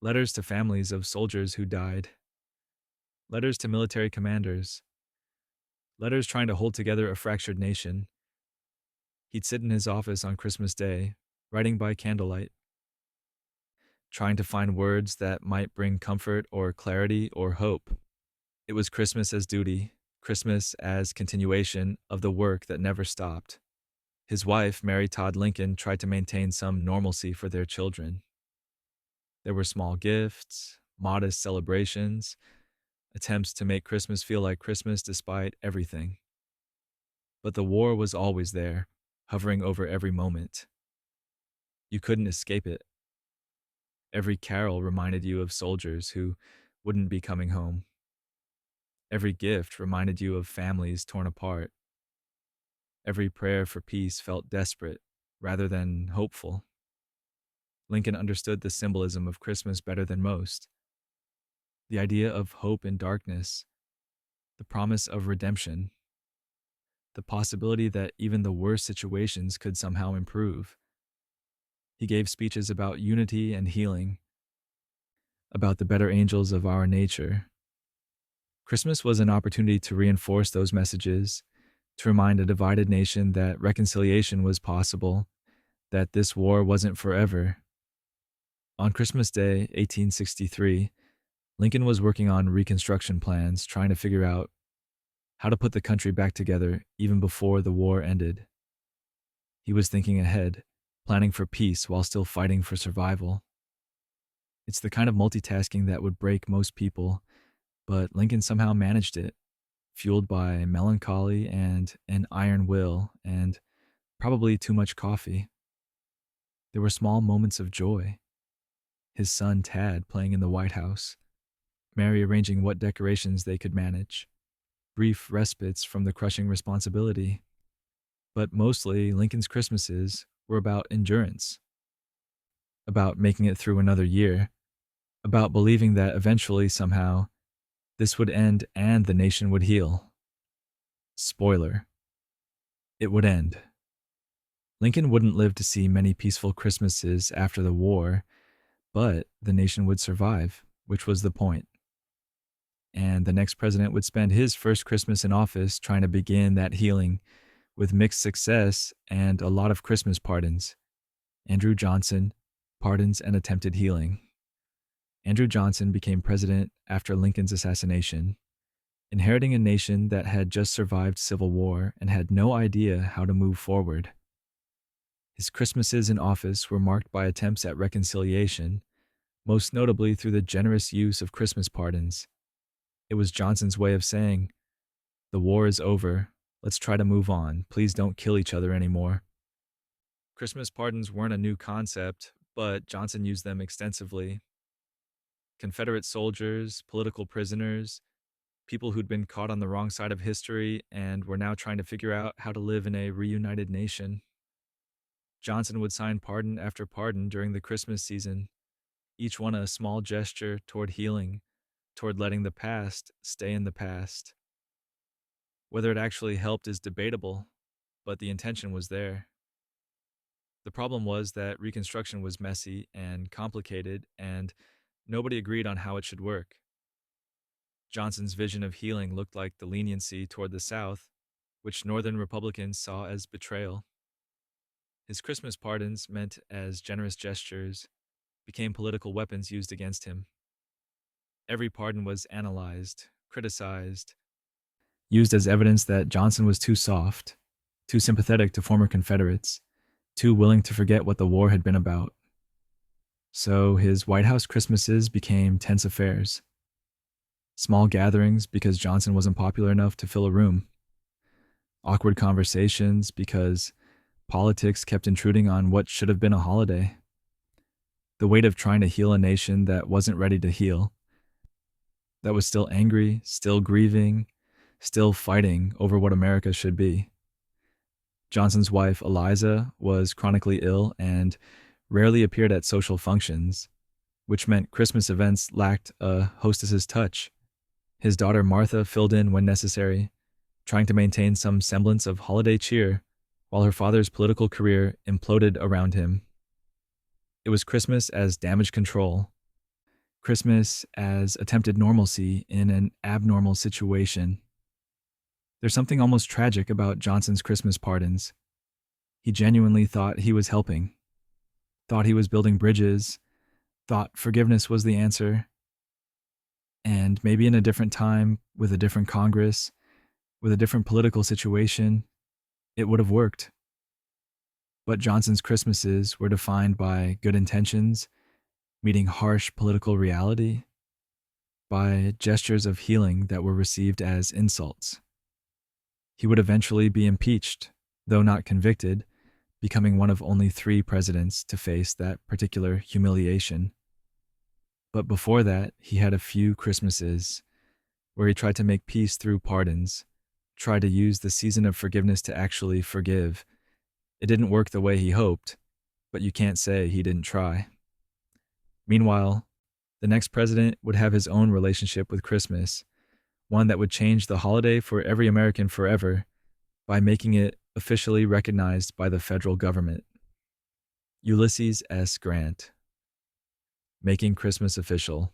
Letters to families of soldiers who died. Letters to military commanders. Letters trying to hold together a fractured nation. He'd sit in his office on Christmas Day, writing by candlelight, trying to find words that might bring comfort or clarity or hope. It was Christmas as duty, Christmas as continuation of the work that never stopped. His wife, Mary Todd Lincoln, tried to maintain some normalcy for their children. There were small gifts, modest celebrations, attempts to make Christmas feel like Christmas despite everything. But the war was always there, hovering over every moment. You couldn't escape it. Every carol reminded you of soldiers who wouldn't be coming home. Every gift reminded you of families torn apart. Every prayer for peace felt desperate rather than hopeful. Lincoln understood the symbolism of Christmas better than most. The idea of hope in darkness, the promise of redemption, the possibility that even the worst situations could somehow improve. He gave speeches about unity and healing, about the better angels of our nature. Christmas was an opportunity to reinforce those messages, to remind a divided nation that reconciliation was possible, that this war wasn't forever. On Christmas Day, 1863, Lincoln was working on reconstruction plans, trying to figure out how to put the country back together even before the war ended. He was thinking ahead, planning for peace while still fighting for survival. It's the kind of multitasking that would break most people, but Lincoln somehow managed it, fueled by melancholy and an iron will and probably too much coffee. There were small moments of joy. His son Tad playing in the White House, Mary arranging what decorations they could manage, brief respites from the crushing responsibility. But mostly, Lincoln's Christmases were about endurance, about making it through another year, about believing that eventually, somehow, this would end and the nation would heal. Spoiler: it would end. Lincoln wouldn't live to see many peaceful Christmases after the war, but the nation would survive, which was the point. And the next president would spend his first Christmas in office trying to begin that healing with mixed success and a lot of Christmas pardons. Andrew Johnson, pardons and attempted healing. Andrew Johnson became president after Lincoln's assassination, inheriting a nation that had just survived civil war and had no idea how to move forward. His Christmases in office were marked by attempts at reconciliation, most notably through the generous use of Christmas pardons. It was Johnson's way of saying, "The war is over. Let's try to move on. Please don't kill each other anymore." Christmas pardons weren't a new concept, but Johnson used them extensively. Confederate soldiers, political prisoners, people who'd been caught on the wrong side of history and were now trying to figure out how to live in a reunited nation. Johnson would sign pardon after pardon during the Christmas season, each one a small gesture toward healing, toward letting the past stay in the past. Whether it actually helped is debatable, but the intention was there. The problem was that Reconstruction was messy and complicated, and nobody agreed on how it should work. Johnson's vision of healing looked like the leniency toward the South, which Northern Republicans saw as betrayal. His Christmas pardons, meant as generous gestures, became political weapons used against him. Every pardon was analyzed, criticized, used as evidence that Johnson was too soft, too sympathetic to former Confederates, too willing to forget what the war had been about. So his White House Christmases became tense affairs. Small gatherings because Johnson wasn't popular enough to fill a room. Awkward conversations because politics kept intruding on what should have been a holiday. The weight of trying to heal a nation that wasn't ready to heal, that was still angry, still grieving, still fighting over what America should be. Johnson's wife, Eliza, was chronically ill and rarely appeared at social functions, which meant Christmas events lacked a hostess's touch. His daughter, Martha, filled in when necessary, trying to maintain some semblance of holiday cheer while her father's political career imploded around him. It was Christmas as damage control, Christmas as attempted normalcy in an abnormal situation. There's something almost tragic about Johnson's Christmas pardons. He genuinely thought he was helping, thought he was building bridges, thought forgiveness was the answer. And maybe in a different time, with a different Congress, with a different political situation, it would have worked. But Johnson's Christmases were defined by good intentions, meeting harsh political reality, by gestures of healing that were received as insults. He would eventually be impeached, though not convicted, becoming one of only 3 presidents to face that particular humiliation. But before that, he had a few Christmases where he tried to make peace through pardons, tried to use the season of forgiveness to actually forgive. It didn't work the way he hoped, but you can't say he didn't try. Meanwhile, the next president would have his own relationship with Christmas, one that would change the holiday for every American forever by making it officially recognized by the federal government. Ulysses S. Grant. Making Christmas official.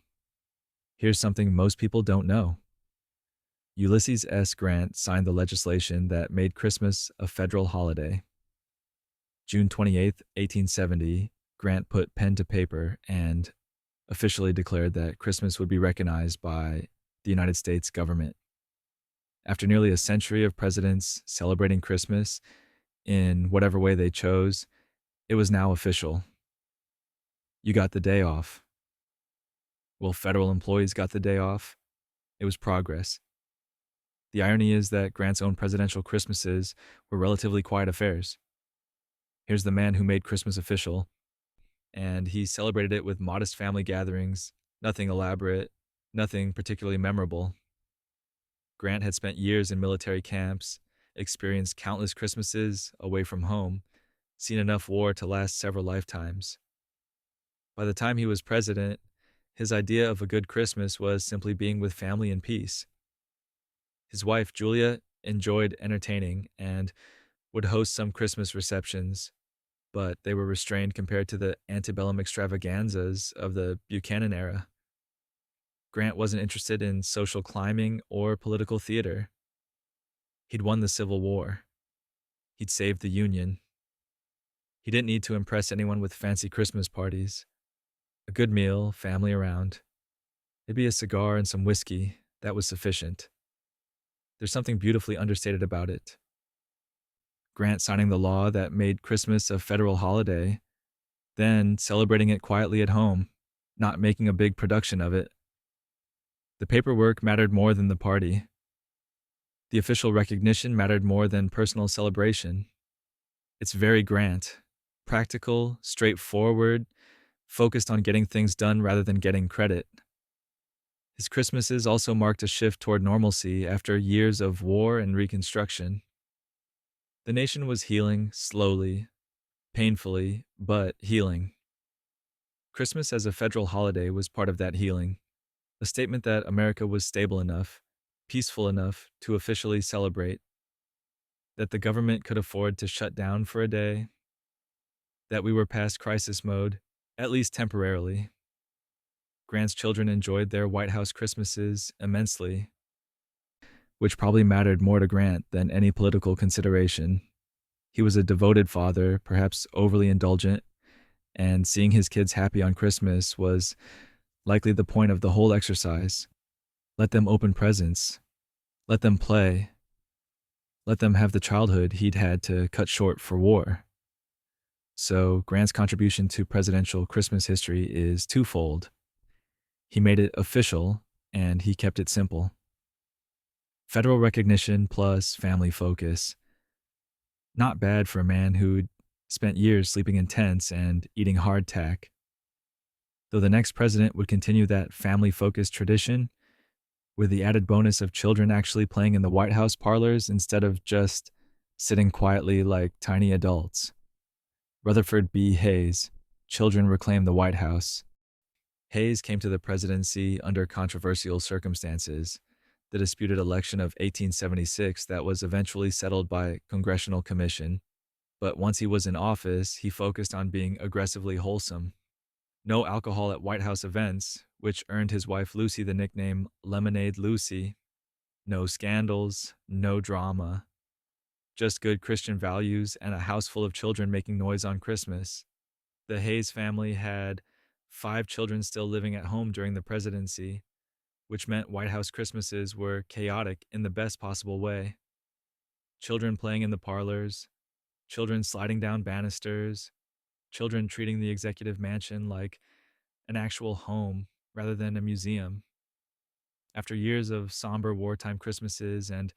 Here's something most people don't know. Ulysses S. Grant signed the legislation that made Christmas a federal holiday. June 28, 1870, Grant put pen to paper and officially declared that Christmas would be recognized by the United States government. After nearly a century of presidents celebrating Christmas in whatever way they chose, it was now official. You got the day off. Well, federal employees got the day off. It was progress. The irony is that Grant's own presidential Christmases were relatively quiet affairs. Here's the man who made Christmas official, and he celebrated it with modest family gatherings, nothing elaborate, nothing particularly memorable. Grant had spent years in military camps, experienced countless Christmases away from home, seen enough war to last several lifetimes. By the time he was president, his idea of a good Christmas was simply being with family in peace. His wife, Julia, enjoyed entertaining and would host some Christmas receptions, but they were restrained compared to the antebellum extravaganzas of the Buchanan era. Grant wasn't interested in social climbing or political theater. He'd won the Civil War. He'd saved the Union. He didn't need to impress anyone with fancy Christmas parties. A good meal, family around. Maybe a cigar and some whiskey, that was sufficient. There's something beautifully understated about it. Grant signing the law that made Christmas a federal holiday, then celebrating it quietly at home, not making a big production of it. The paperwork mattered more than the party. The official recognition mattered more than personal celebration. It's very Grant. Practical, straightforward, focused on getting things done rather than getting credit. His Christmases also marked a shift toward normalcy after years of war and Reconstruction. The nation was healing slowly, painfully, but healing. Christmas as a federal holiday was part of that healing. a statement that America was stable enough, peaceful enough to officially celebrate, that the government could afford to shut down for a day, that we were past crisis mode, at least temporarily. Grant's children enjoyed their White House Christmases immensely, which probably mattered more to Grant than any political consideration. He was a devoted father, perhaps overly indulgent, and seeing his kids happy on Christmas was likely the point of the whole exercise. Let them open presents, let them play, let them have the childhood he'd had to cut short for war. So, Grant's contribution to presidential Christmas history is twofold. He made it official, and he kept it simple. Federal recognition plus family focus. Not bad for a man who'd spent years sleeping in tents and eating hardtack. Though the next president would continue that family-focused tradition, with the added bonus of children actually playing in the White House parlors instead of just sitting quietly like tiny adults. Rutherford B. Hayes, Children Reclaim the White House. Hayes came to the presidency under controversial circumstances, the disputed election of 1876 that was eventually settled by congressional commission. But once he was in office, he focused on being aggressively wholesome. No alcohol at White House events, which earned his wife Lucy the nickname Lemonade Lucy. No scandals, no drama. Just good Christian values and a house full of children making noise on Christmas. The Hayes family had 5 children still living at home during the presidency, which meant White House Christmases were chaotic in the best possible way. Children playing in the parlors, children sliding down banisters, children treating the executive mansion like an actual home rather than a museum. After years of somber wartime Christmases and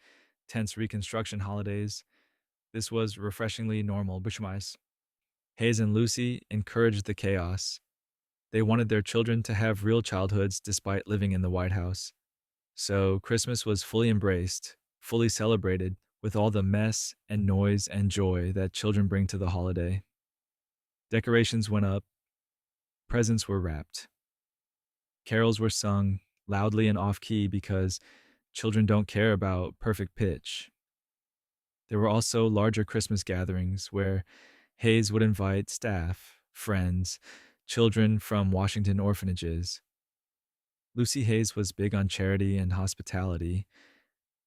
tense Reconstruction holidays, this was refreshingly normal. Hayes and Lucy encouraged the chaos. They wanted their children to have real childhoods despite living in the White House. So Christmas was fully embraced, fully celebrated, with all the mess and noise and joy that children bring to the holiday. Decorations went up, presents were wrapped. Carols were sung loudly and off-key because children don't care about perfect pitch. There were also larger Christmas gatherings where Hayes would invite staff, friends, children from Washington orphanages. Lucy Hayes was big on charity and hospitality,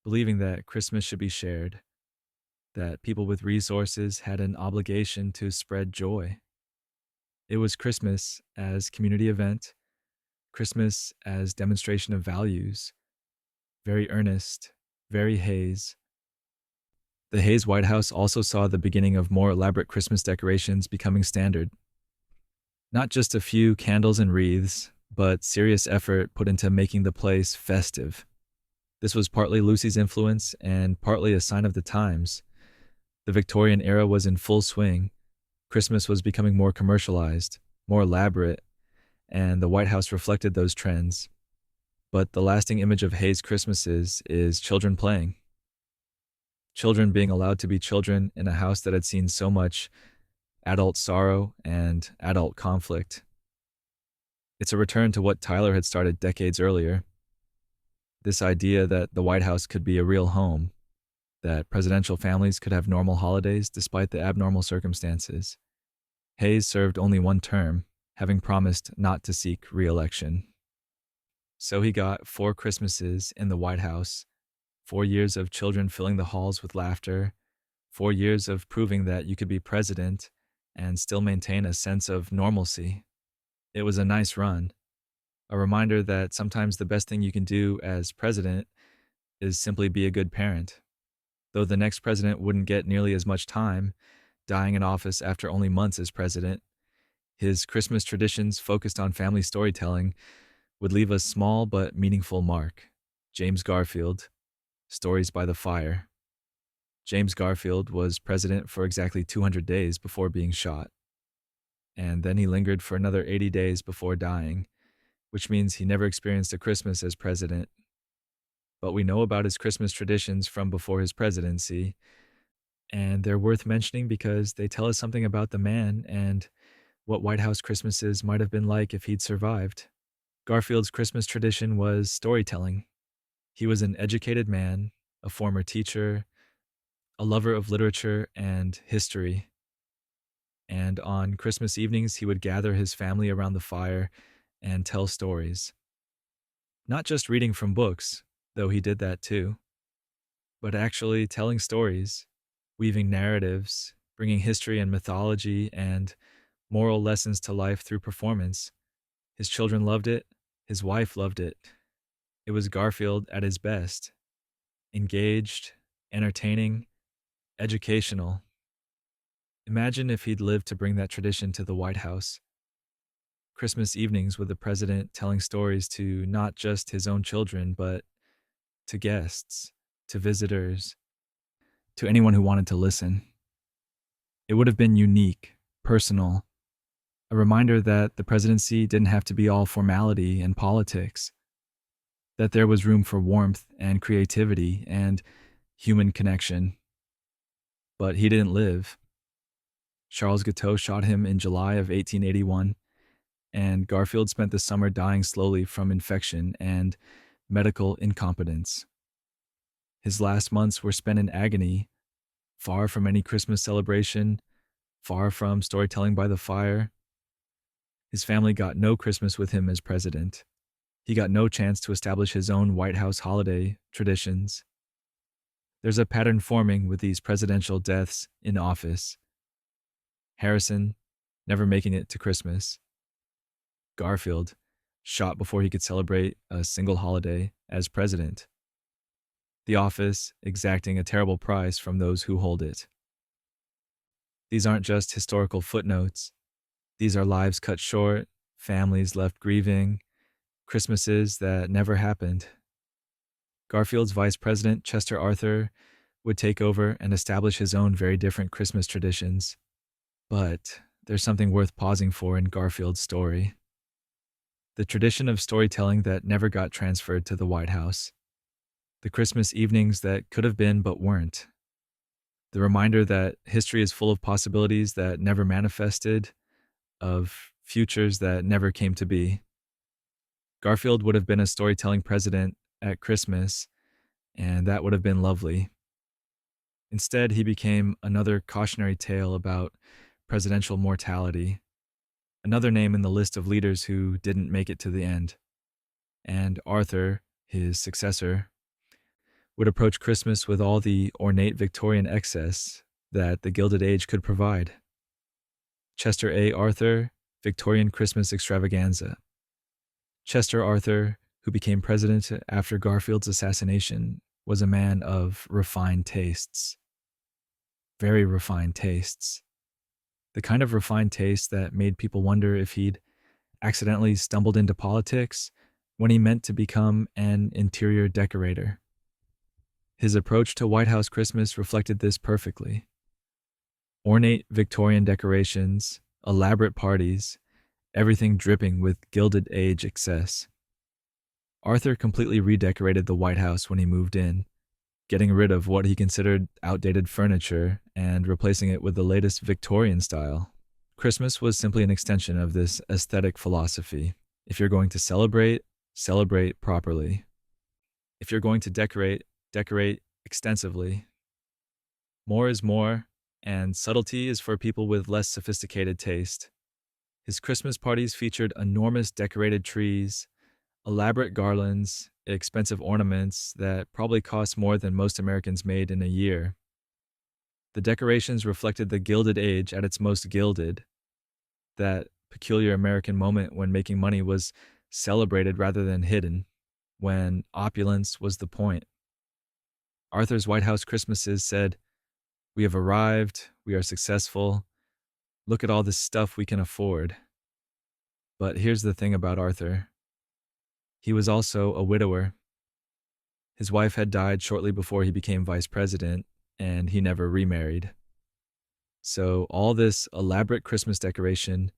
believing that Christmas should be shared, that people with resources had an obligation to spread joy. It was Christmas as community event, Christmas as demonstration of values, very earnest, very Hayes. The Hayes White House also saw the beginning of more elaborate Christmas decorations becoming standard. Not just a few candles and wreaths, but serious effort put into making the place festive. This was partly Lucy's influence and partly a sign of the times. The Victorian era was in full swing. Christmas was becoming more commercialized, more elaborate, and the White House reflected those trends. But the lasting image of Hayes Christmases is children playing. Children being allowed to be children in a house that had seen so much adult sorrow and adult conflict. It's a return to what Tyler had started decades earlier. This idea that the White House could be a real home, that presidential families could have normal holidays despite the abnormal circumstances. Hayes served only one term, having promised not to seek re-election. So he got 4 Christmases in the White House, 4 years of children filling the halls with laughter, 4 years of proving that you could be president and still maintain a sense of normalcy. It was a nice run, a reminder that sometimes the best thing you can do as president is simply be a good parent. Though the next president wouldn't get nearly as much time, dying in office after only months as president, his Christmas traditions focused on family storytelling would leave a small but meaningful mark. James Garfield, Stories by the Fire. James Garfield was president for exactly 200 days before being shot. And then he lingered for another 80 days before dying, which means he never experienced a Christmas as president. But we know about his Christmas traditions from before his presidency, and they're worth mentioning because they tell us something about the man and what White House Christmases might have been like if he'd survived. Garfield's Christmas tradition was storytelling. He was an educated man, a former teacher, a lover of literature and history. And on Christmas evenings, he would gather his family around the fire and tell stories. Not just reading from books, though he did that too, but actually telling stories, weaving narratives, bringing history and mythology and moral lessons to life through performance. His children loved it. His wife loved it. It was Garfield at his best: engaged, entertaining, educational. Imagine if he'd lived to bring that tradition to the White House. Christmas evenings with the president telling stories to not just his own children, but to guests, to visitors, to anyone who wanted to listen. It would have been unique, personal, a reminder that the presidency didn't have to be all formality and politics, that there was room for warmth and creativity and human connection. But he didn't live. Charles Guiteau shot him in July of 1881, and Garfield spent the summer dying slowly from infection and medical incompetence. His last months were spent in agony, far from any Christmas celebration, far from storytelling by the fire. His family got no Christmas with him as president. He got no chance to establish his own White House holiday traditions. There's a pattern forming with these presidential deaths in office. Harrison, never making it to Christmas. Garfield, shot before he could celebrate a single holiday as president. The office exacting a terrible price from those who hold it. These aren't just historical footnotes. These are lives cut short, families left grieving, Christmases that never happened. Garfield's vice president, Chester Arthur, would take over and establish his own very different Christmas traditions. But there's something worth pausing for in Garfield's story. The tradition of storytelling that never got transferred to the White House. The Christmas evenings that could have been but weren't. The reminder that history is full of possibilities that never manifested, of futures that never came to be. Garfield would have been a storytelling president at Christmas, and that would have been lovely. Instead, he became another cautionary tale about presidential mortality, another name in the list of leaders who didn't make it to the end. And Arthur, his successor, would approach Christmas with all the ornate Victorian excess that the Gilded Age could provide. Chester A. Arthur, Victorian Christmas Extravaganza. Chester Arthur, who became president after Garfield's assassination, was a man of refined tastes. Very refined tastes. The kind of refined taste that made people wonder if he'd accidentally stumbled into politics when he meant to become an interior decorator. His approach to White House Christmas reflected this perfectly. Ornate Victorian decorations, elaborate parties, everything dripping with Gilded Age excess. Arthur completely redecorated the White House when he moved in, getting rid of what he considered outdated furniture and replacing it with the latest Victorian style. Christmas was simply an extension of this aesthetic philosophy. If you're going to celebrate, celebrate properly. If you're going to decorate, decorate extensively. More is more, and subtlety is for people with less sophisticated taste. His Christmas parties featured enormous decorated trees, elaborate garlands, expensive ornaments that probably cost more than most Americans made in a year. The decorations reflected the Gilded Age at its most gilded. That peculiar American moment when making money was celebrated rather than hidden, when opulence was the point. Arthur's White House Christmases said, "We have arrived, we are successful, look at all this stuff we can afford." But here's the thing about Arthur. He was also a widower. His wife had died shortly before he became vice president, and he never remarried. So all this elaborate Christmas decoration,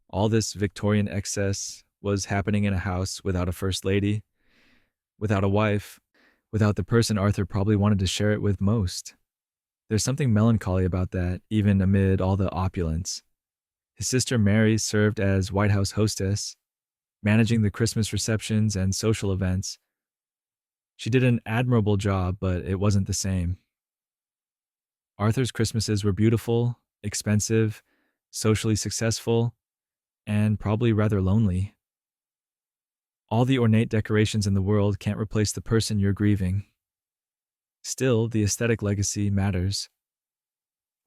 all this Victorian excess was happening in a house without a first lady, without a wife, without the person Arthur probably wanted to share it with most. There's something melancholy about that, even amid all the opulence. His sister Mary served as White House hostess. managing the Christmas receptions and social events. She did an admirable job, but it wasn't the same. Arthur's Christmases were beautiful, expensive, socially successful, and probably rather lonely. All the ornate decorations in the world can't replace the person you're grieving. Still, the aesthetic legacy matters.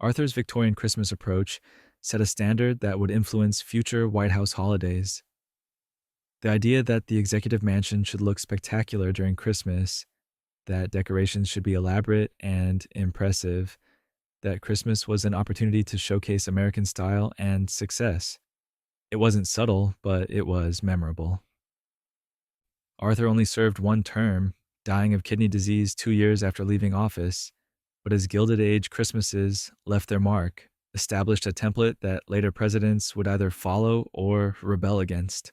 Arthur's Victorian Christmas approach set a standard that would influence future White House holidays. The idea that the executive mansion should look spectacular during Christmas, that decorations should be elaborate and impressive, that Christmas was an opportunity to showcase American style and success. It wasn't subtle, but it was memorable. Arthur only served one term, dying of kidney disease 2 years after leaving office, but his Gilded Age Christmases left their mark, established a template that later presidents would either follow or rebel against.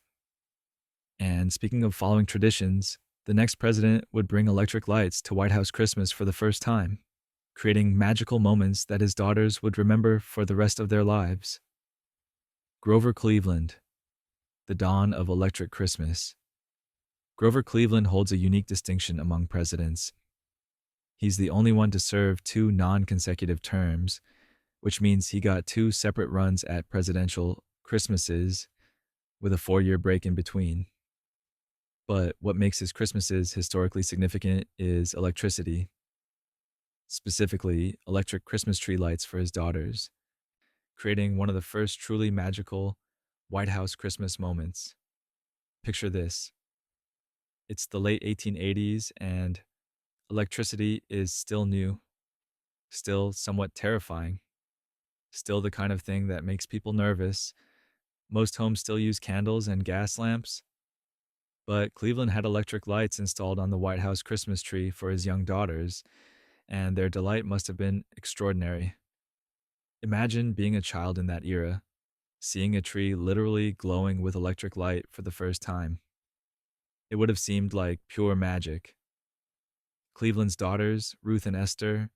And speaking of following traditions, the next president would bring electric lights to White House Christmas for the first time, creating magical moments that his daughters would remember for the rest of their lives. Grover Cleveland, the dawn of electric Christmas. Grover Cleveland holds a unique distinction among presidents. He's the only one to serve 2 non-consecutive terms, which means he got 2 separate runs at presidential Christmases with a 4-year break in between. But what makes his Christmases historically significant is electricity, specifically electric Christmas tree lights for his daughters, creating one of the first truly magical White House Christmas moments. Picture this. It's the late 1880s and electricity is still new, still somewhat terrifying, still the kind of thing that makes people nervous. Most homes still use candles and gas lamps, but Cleveland had electric lights installed on the White House Christmas tree for his young daughters, and their delight must have been extraordinary. Imagine being a child in that era, seeing a tree literally glowing with electric light for the first time. It would have seemed like pure magic. Cleveland's daughters, Ruth and Esther,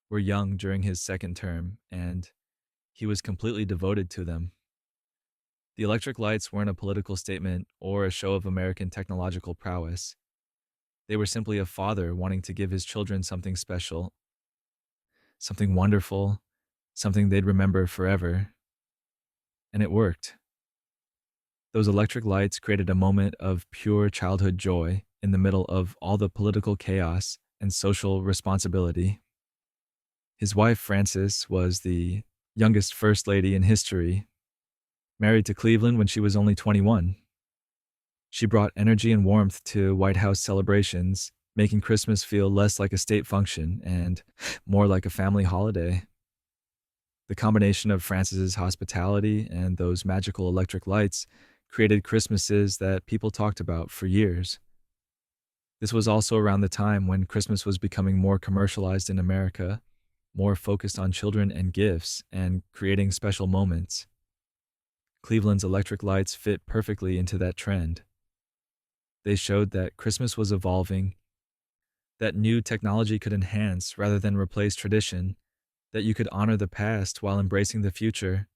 were young during his second term, and he was completely devoted to them. The electric lights weren't a political statement or a show of American technological prowess. They were simply a father wanting to give his children something special, something wonderful, something they'd remember forever. And it worked. Those electric lights created a moment of pure childhood joy in the middle of all the political chaos and social responsibility. His wife, Frances, was the youngest First Lady in history, married to Cleveland when she was only 21. She brought energy and warmth to White House celebrations, making Christmas feel less like a state function and more like a family holiday. The combination of Frances's hospitality and those magical electric lights created Christmases that people talked about for years. This was also around the time when Christmas was becoming more commercialized in America, more focused on children and gifts, and creating special moments. Cleveland's electric lights fit perfectly into that trend. They showed that Christmas was evolving, that new technology could enhance rather than replace tradition, that you could honor the past while embracing the future.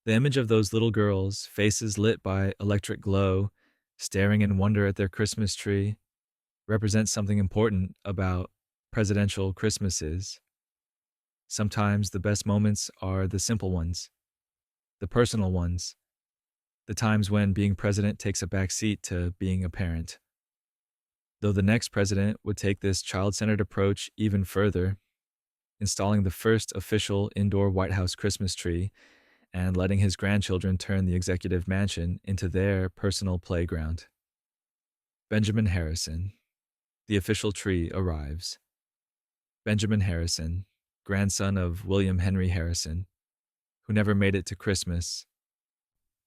The image of those little girls, faces lit by electric glow, staring in wonder at their Christmas tree, represents something important about presidential Christmases. Sometimes the best moments are the simple ones, the personal ones, the times when being president takes a back seat to being a parent. Though the next president would take this child-centered approach even further, installing the first official indoor White House Christmas tree and letting his grandchildren turn the executive mansion into their personal playground. Benjamin Harrison. The official tree arrives. Benjamin Harrison, grandson of William Henry Harrison, who never made it to Christmas,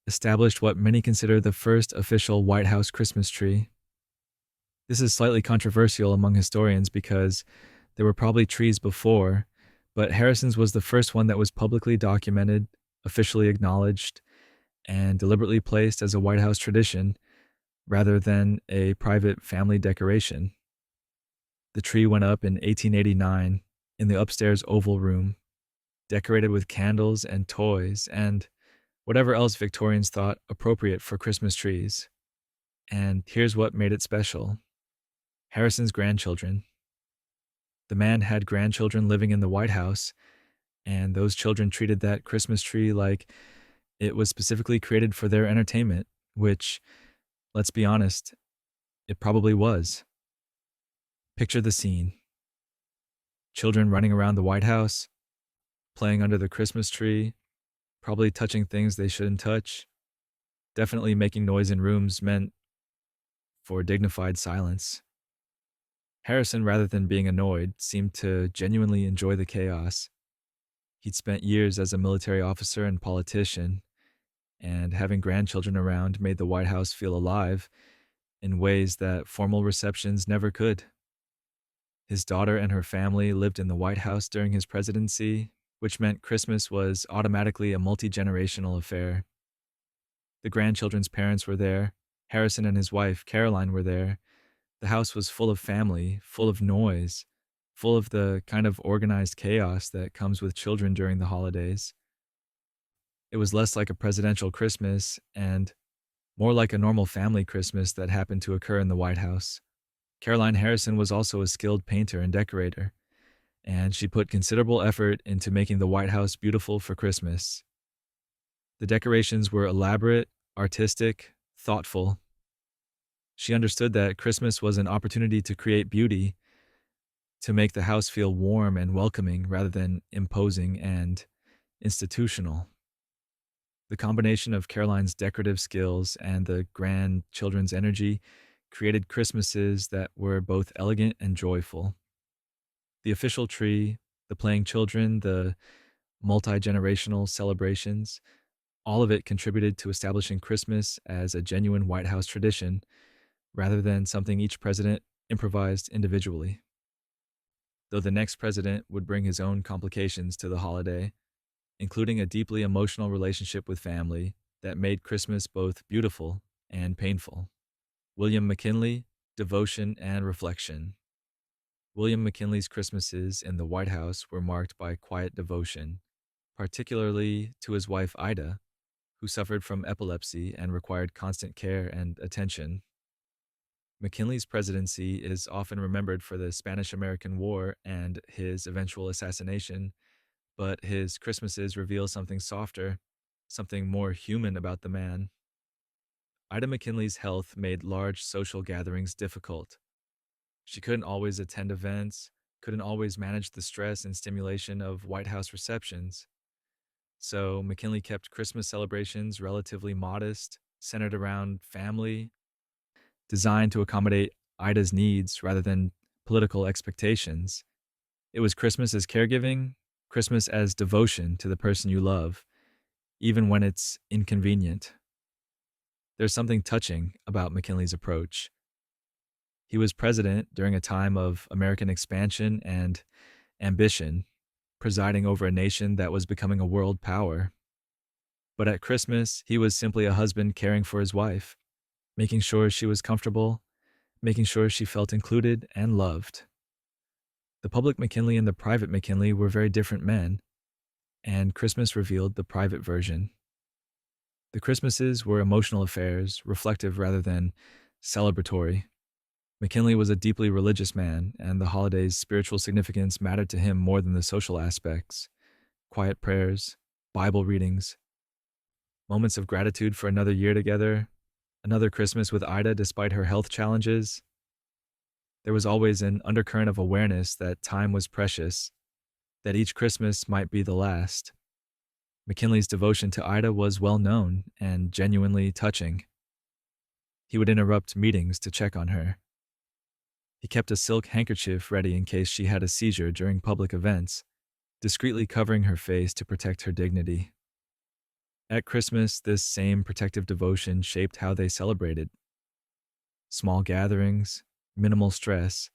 established what many consider the first official White House Christmas tree. This is slightly controversial among historians because there were probably trees before, but Harrison's was the first one that was publicly documented, officially acknowledged, and deliberately placed as a White House tradition rather than a private family decoration. The tree went up in 1889 in the upstairs Oval Room, decorated with candles and toys and whatever else Victorians thought appropriate for Christmas trees. And here's what made it special: Harrison's grandchildren. The man had grandchildren living in the White House, and those children treated that Christmas tree like it was specifically created for their entertainment, which, let's be honest, it probably was. Picture the scene: children running around the White House, playing under the Christmas tree, probably touching things they shouldn't touch, definitely making noise in rooms meant for dignified silence. Harrison, rather than being annoyed, seemed to genuinely enjoy the chaos. He'd spent years as a military officer and politician, and having grandchildren around made the White House feel alive in ways that formal receptions never could. His daughter and her family lived in the White House during his presidency, which meant Christmas was automatically a multi-generational affair. The grandchildren's parents were there. Harrison and his wife, Caroline, were there. The house was full of family, full of noise, full of the kind of organized chaos that comes with children during the holidays. It was less like a presidential Christmas and more like a normal family Christmas that happened to occur in the White House. Caroline Harrison was also a skilled painter and decorator, and she put considerable effort into making the White House beautiful for Christmas. The decorations were elaborate, artistic, thoughtful. She understood that Christmas was an opportunity to create beauty, to make the house feel warm and welcoming rather than imposing and institutional. The combination of Caroline's decorative skills and the grandchildren's energy created Christmases that were both elegant and joyful. The official tree, the playing children, the multi-generational celebrations, all of it contributed to establishing Christmas as a genuine White House tradition rather than something each president improvised individually. Though the next president would bring his own complications to the holiday, including a deeply emotional relationship with family that made Christmas both beautiful and painful. William McKinley, Devotion and Reflection. William McKinley's Christmases in the White House were marked by quiet devotion, particularly to his wife Ida, who suffered from epilepsy and required constant care and attention. McKinley's presidency is often remembered for the Spanish-American War and his eventual assassination, but his Christmases reveal something softer, something more human about the man. Ida McKinley's health made large social gatherings difficult. She couldn't always attend events, couldn't always manage the stress and stimulation of White House receptions. So McKinley kept Christmas celebrations relatively modest, centered around family, designed to accommodate Ida's needs rather than political expectations. It was Christmas as caregiving, Christmas as devotion to the person you love, even when it's inconvenient. There's something touching about McKinley's approach. He was president during a time of American expansion and ambition, presiding over a nation that was becoming a world power. But at Christmas, he was simply a husband caring for his wife, making sure she was comfortable, making sure she felt included and loved. The public McKinley and the private McKinley were very different men, and Christmas revealed the private version. The Christmases were emotional affairs, reflective rather than celebratory. McKinley was a deeply religious man, and the holiday's spiritual significance mattered to him more than the social aspects. Quiet prayers, Bible readings, moments of gratitude for another year together, another Christmas with Ida despite her health challenges. There was always an undercurrent of awareness that time was precious, that each Christmas might be the last. McKinley's devotion to Ida was well known and genuinely touching. He would interrupt meetings to check on her. He kept a silk handkerchief ready in case she had a seizure during public events, discreetly covering her face to protect her dignity. At Christmas, this same protective devotion shaped how they celebrated. Small gatherings, minimal stress,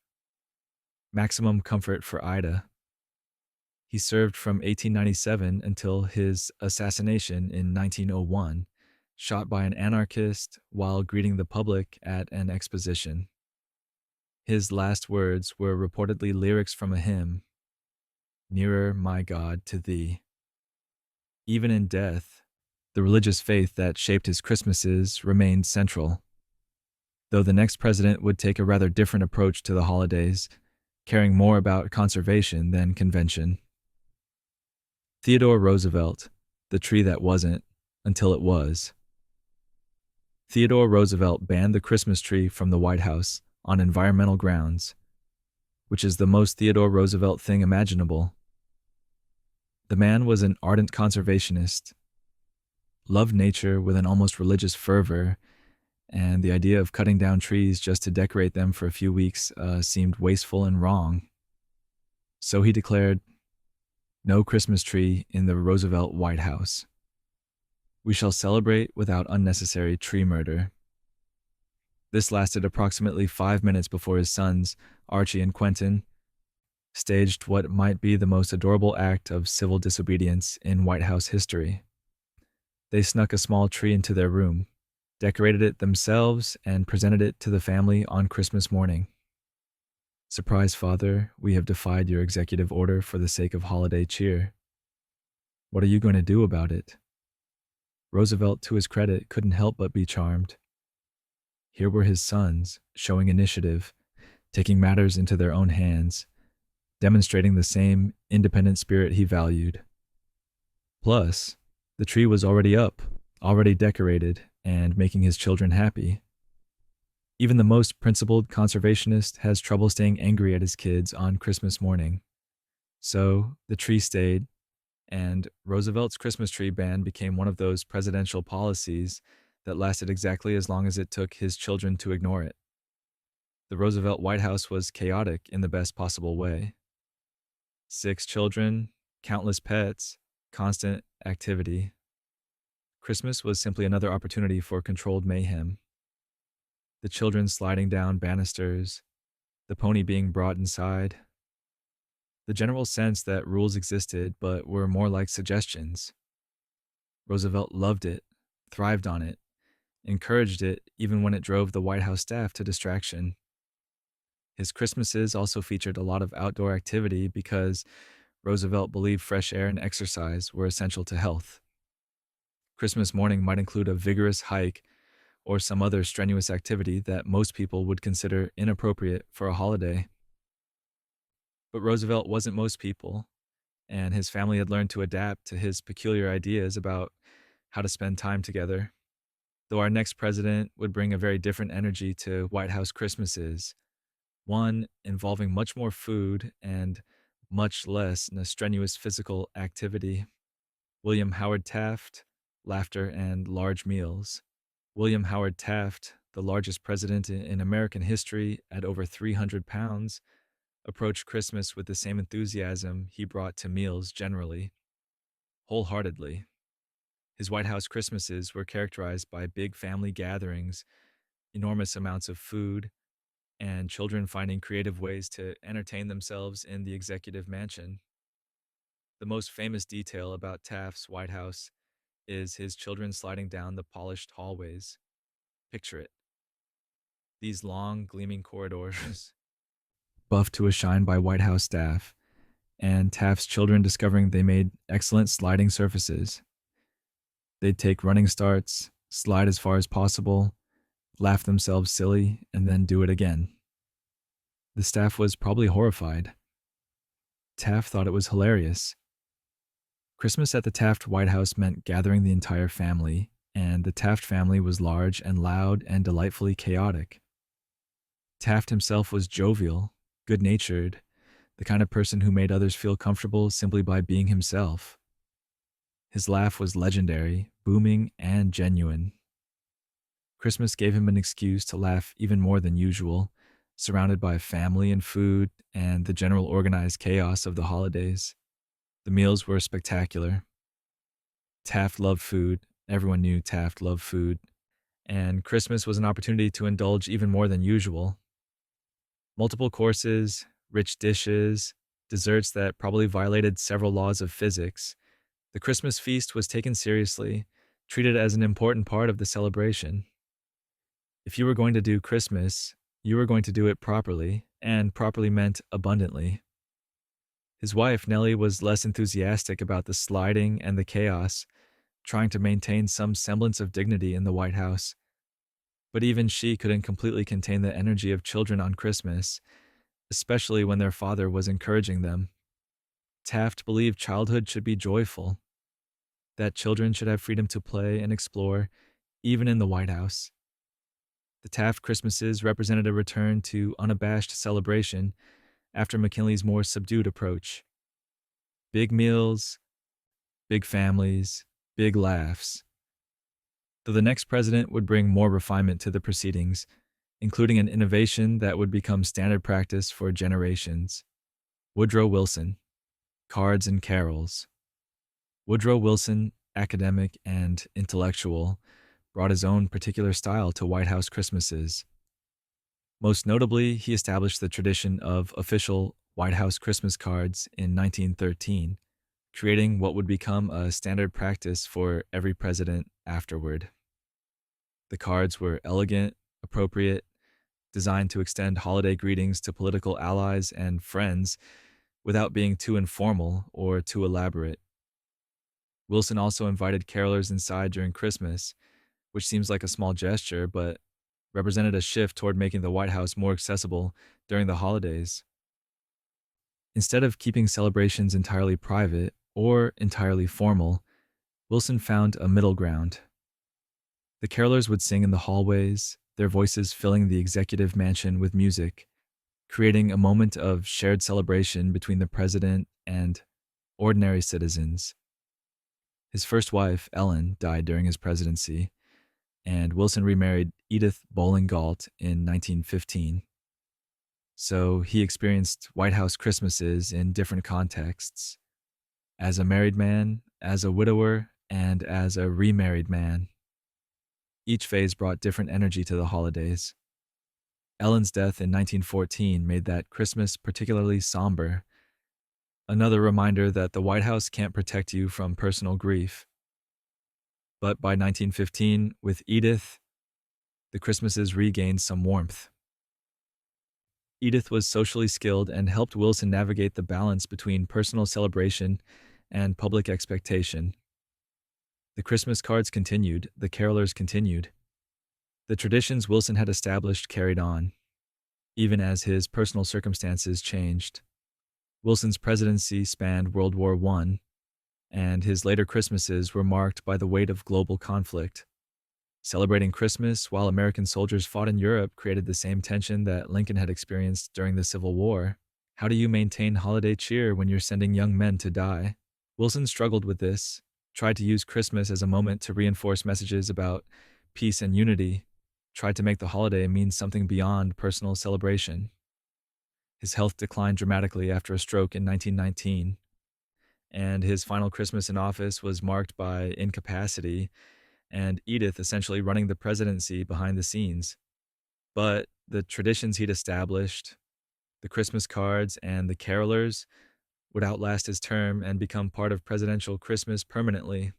maximum comfort for Ida. He served from 1897 until his assassination in 1901, shot by an anarchist while greeting the public at an exposition. His last words were reportedly lyrics from a hymn, "Nearer, my God, to thee." Even in death, the religious faith that shaped his Christmases remained central. though the next president would take a rather different approach to the holidays, caring more about conservation than convention. Theodore Roosevelt, the tree that wasn't, until it was. Theodore Roosevelt banned the Christmas tree from the White House on environmental grounds, which is the most Theodore Roosevelt thing imaginable. The man was an ardent conservationist, loved nature with an almost religious fervor, and the idea of cutting down trees just to decorate them for a few weeks seemed wasteful and wrong. So he declared, "No Christmas tree in the Roosevelt White House. We shall celebrate without unnecessary tree murder." This lasted approximately 5 minutes before his sons, Archie and Quentin, staged what might be the most adorable act of civil disobedience in White House history. They snuck a small tree into their room, decorated it themselves, and presented it to the family on Christmas morning. "Surprise, Father, we have defied your executive order for the sake of holiday cheer. What are you going to do about it?" Roosevelt, to his credit, couldn't help but be charmed. Here were his sons, showing initiative, taking matters into their own hands, demonstrating the same independent spirit he valued. Plus, the tree was already up, already decorated, and making his children happy. Even the most principled conservationist has trouble staying angry at his kids on Christmas morning. So, the tree stayed, and Roosevelt's Christmas tree ban became one of those presidential policies that lasted exactly as long as it took his children to ignore it. The Roosevelt White House was chaotic in the best possible way. 6 children, countless pets, constant activity. Christmas was simply another opportunity for controlled mayhem. The children sliding down banisters, the pony being brought inside. The general sense that rules existed but were more like suggestions. Roosevelt loved it, thrived on it, encouraged it even when it drove the White House staff to distraction. His Christmases also featured a lot of outdoor activity because Roosevelt believed fresh air and exercise were essential to health. Christmas morning might include a vigorous hike or some other strenuous activity that most people would consider inappropriate for a holiday. But Roosevelt wasn't most people, and his family had learned to adapt to his peculiar ideas about how to spend time together. Though our next president would bring a very different energy to White House Christmases, one involving much more food and much less strenuous physical activity. William Howard Taft, laughter and large meals. William Howard Taft, the largest president in American history at over 300 pounds, approached Christmas with the same enthusiasm he brought to meals generally, wholeheartedly. His White House Christmases were characterized by big family gatherings, enormous amounts of food, and children finding creative ways to entertain themselves in the executive mansion. The most famous detail about Taft's White House is his children sliding down the polished hallways. Picture it. These long, gleaming corridors, buffed to a shine by White House staff, and Taft's children discovering they made excellent sliding surfaces. They'd take running starts, slide as far as possible, laugh themselves silly, and then do it again. The staff was probably horrified. Taft thought it was hilarious. Christmas at the Taft White House meant gathering the entire family, and the Taft family was large and loud and delightfully chaotic. Taft himself was jovial, good-natured, the kind of person who made others feel comfortable simply by being himself. His laugh was legendary, booming, and genuine. Christmas gave him an excuse to laugh even more than usual, surrounded by family and food and the general organized chaos of the holidays. The meals were spectacular. Taft loved food. Everyone knew Taft loved food. And Christmas was an opportunity to indulge even more than usual. Multiple courses, rich dishes, desserts that probably violated several laws of physics. The Christmas feast was taken seriously, treated as an important part of the celebration. If you were going to do Christmas, you were going to do it properly, and properly meant abundantly. His wife, Nellie, was less enthusiastic about the sliding and the chaos, trying to maintain some semblance of dignity in the White House. But even she couldn't completely contain the energy of children on Christmas, especially when their father was encouraging them. Taft believed childhood should be joyful, that children should have freedom to play and explore, even in the White House. The Taft Christmases represented a return to unabashed celebration after McKinley's more subdued approach. Big meals, big families, big laughs. Though the next president would bring more refinement to the proceedings, including an innovation that would become standard practice for generations. Woodrow Wilson, cards and carols. Woodrow Wilson, academic and intellectual, brought his own particular style to White House Christmases. Most notably, he established the tradition of official White House Christmas cards in 1913, creating what would become a standard practice for every president afterward. The cards were elegant, appropriate, designed to extend holiday greetings to political allies and friends without being too informal or too elaborate. Wilson also invited carolers inside during Christmas, which seems like a small gesture, but represented a shift toward making the White House more accessible during the holidays. Instead of keeping celebrations entirely private or entirely formal, Wilson found a middle ground. The carolers would sing in the hallways, their voices filling the executive mansion with music, creating a moment of shared celebration between the president and ordinary citizens. His first wife, Ellen, died during his presidency, and Wilson remarried Edith Bowling Galt in 1915. So he experienced White House Christmases in different contexts, as a married man, as a widower, and as a remarried man. Each phase brought different energy to the holidays. Ellen's death in 1914 made that Christmas particularly somber, another reminder that the White House can't protect you from personal grief. But by 1915, with Edith, the Christmases regained some warmth. Edith was socially skilled and helped Wilson navigate the balance between personal celebration and public expectation. The Christmas cards continued, the carolers continued. The traditions Wilson had established carried on, even as his personal circumstances changed. Wilson's presidency spanned World War I, and his later Christmases were marked by the weight of global conflict. Celebrating Christmas while American soldiers fought in Europe created the same tension that Lincoln had experienced during the Civil War. How do you maintain holiday cheer when you're sending young men to die? Wilson struggled with this, tried to use Christmas as a moment to reinforce messages about peace and unity, tried to make the holiday mean something beyond personal celebration. His health declined dramatically after a stroke in 1919, and his final Christmas in office was marked by incapacity and Edith essentially running the presidency behind the scenes. But the traditions he'd established, the Christmas cards and the carolers, would outlast his term and become part of presidential Christmas permanently.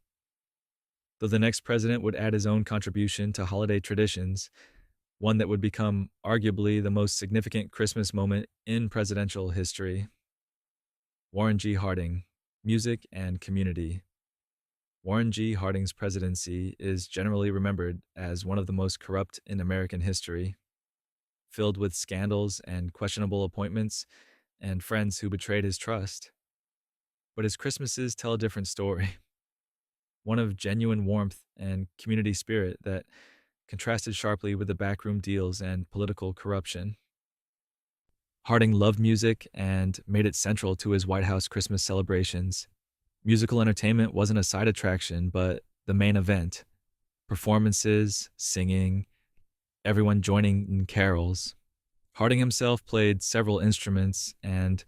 Though the next president would add his own contribution to holiday traditions, one that would become arguably the most significant Christmas moment in presidential history. Warren G. Harding, Music and Community. Warren G. Harding's presidency is generally remembered as one of the most corrupt in American history, filled with scandals and questionable appointments and friends who betrayed his trust. But his Christmases tell a different story, one of genuine warmth and community spirit that contrasted sharply with the backroom deals and political corruption. Harding loved music and made it central to his White House Christmas celebrations. Musical entertainment wasn't a side attraction, but the main event. Performances, singing, everyone joining in carols. Harding himself played several instruments and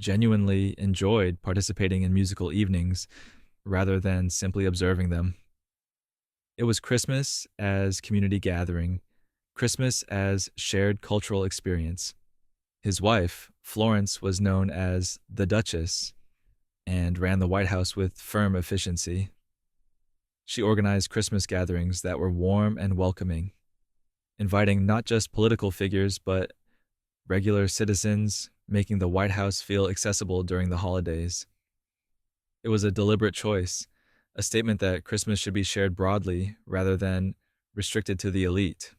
genuinely enjoyed participating in musical evenings rather than simply observing them. It was Christmas as community gathering, Christmas as shared cultural experience. His wife, Florence, was known as the Duchess and ran the White House with firm efficiency. She organized Christmas gatherings that were warm and welcoming, inviting not just political figures but regular citizens, making the White House feel accessible during the holidays. It was a deliberate choice, a statement that Christmas should be shared broadly rather than restricted to the elite.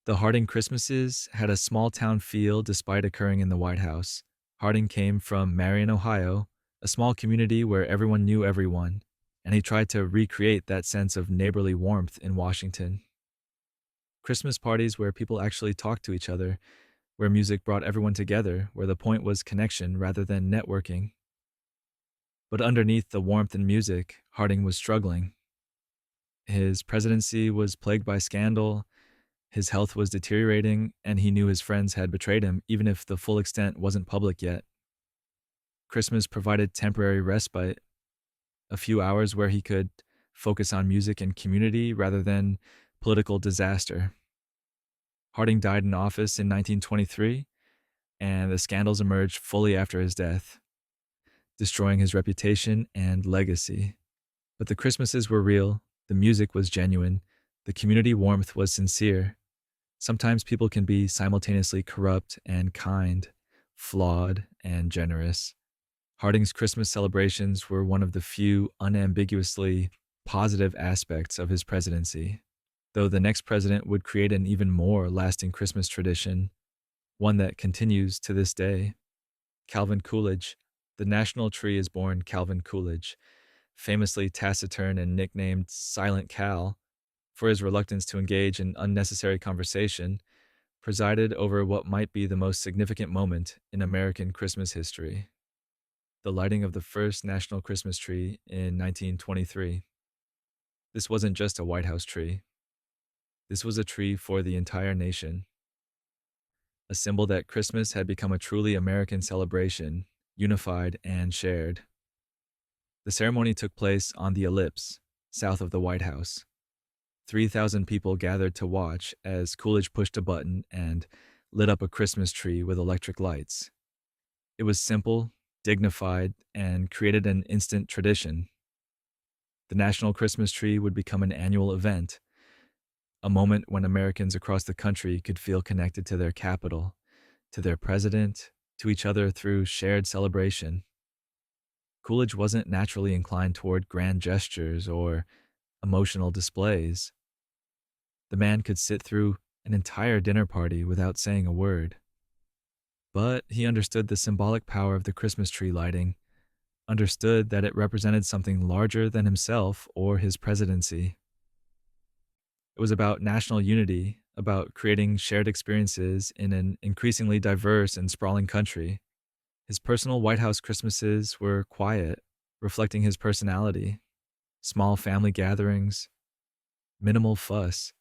The Harding Christmases had a small town feel despite occurring in the White House. Harding came from Marion, Ohio, a small community where everyone knew everyone, and he tried to recreate that sense of neighborly warmth in Washington. Christmas parties where people actually talked to each other, where music brought everyone together, where the point was connection rather than networking. But underneath the warmth and music, Harding was struggling. His presidency was plagued by scandal, his health was deteriorating, and he knew his friends had betrayed him, even if the full extent wasn't public yet. Christmas provided temporary respite, a few hours where he could focus on music and community rather than political disaster. Harding died in office in 1923, and the scandals emerged fully after his death, destroying his reputation and legacy. But the Christmases were real, the music was genuine, the community warmth was sincere. Sometimes people can be simultaneously corrupt and kind, flawed and generous. Harding's Christmas celebrations were one of the few unambiguously positive aspects of his presidency, though the next president would create an even more lasting Christmas tradition, one that continues to this day. Calvin Coolidge. The national tree is born Calvin Coolidge, famously taciturn and nicknamed Silent Cal for his reluctance to engage in unnecessary conversation, presided over what might be the most significant moment in American Christmas history: the lighting of the first national Christmas tree in 1923. This wasn't just a White House tree. This was a tree for the entire nation, a symbol that Christmas had become a truly American celebration, unified and shared. The ceremony took place on the Ellipse, south of the White House. 3,000 people gathered to watch as Coolidge pushed a button and lit up a Christmas tree with electric lights. It was simple, dignified, and created an instant tradition. The National Christmas Tree would become an annual event, a moment when Americans across the country could feel connected to their capital, to their president, to each other through shared celebration. Coolidge wasn't naturally inclined toward grand gestures or emotional displays. The man could sit through an entire dinner party without saying a word. But he understood the symbolic power of the Christmas tree lighting, understood that it represented something larger than himself or his presidency. It was about national unity, about creating shared experiences in an increasingly diverse and sprawling country. His personal White House Christmases were quiet, reflecting his personality. Small family gatherings, minimal fuss.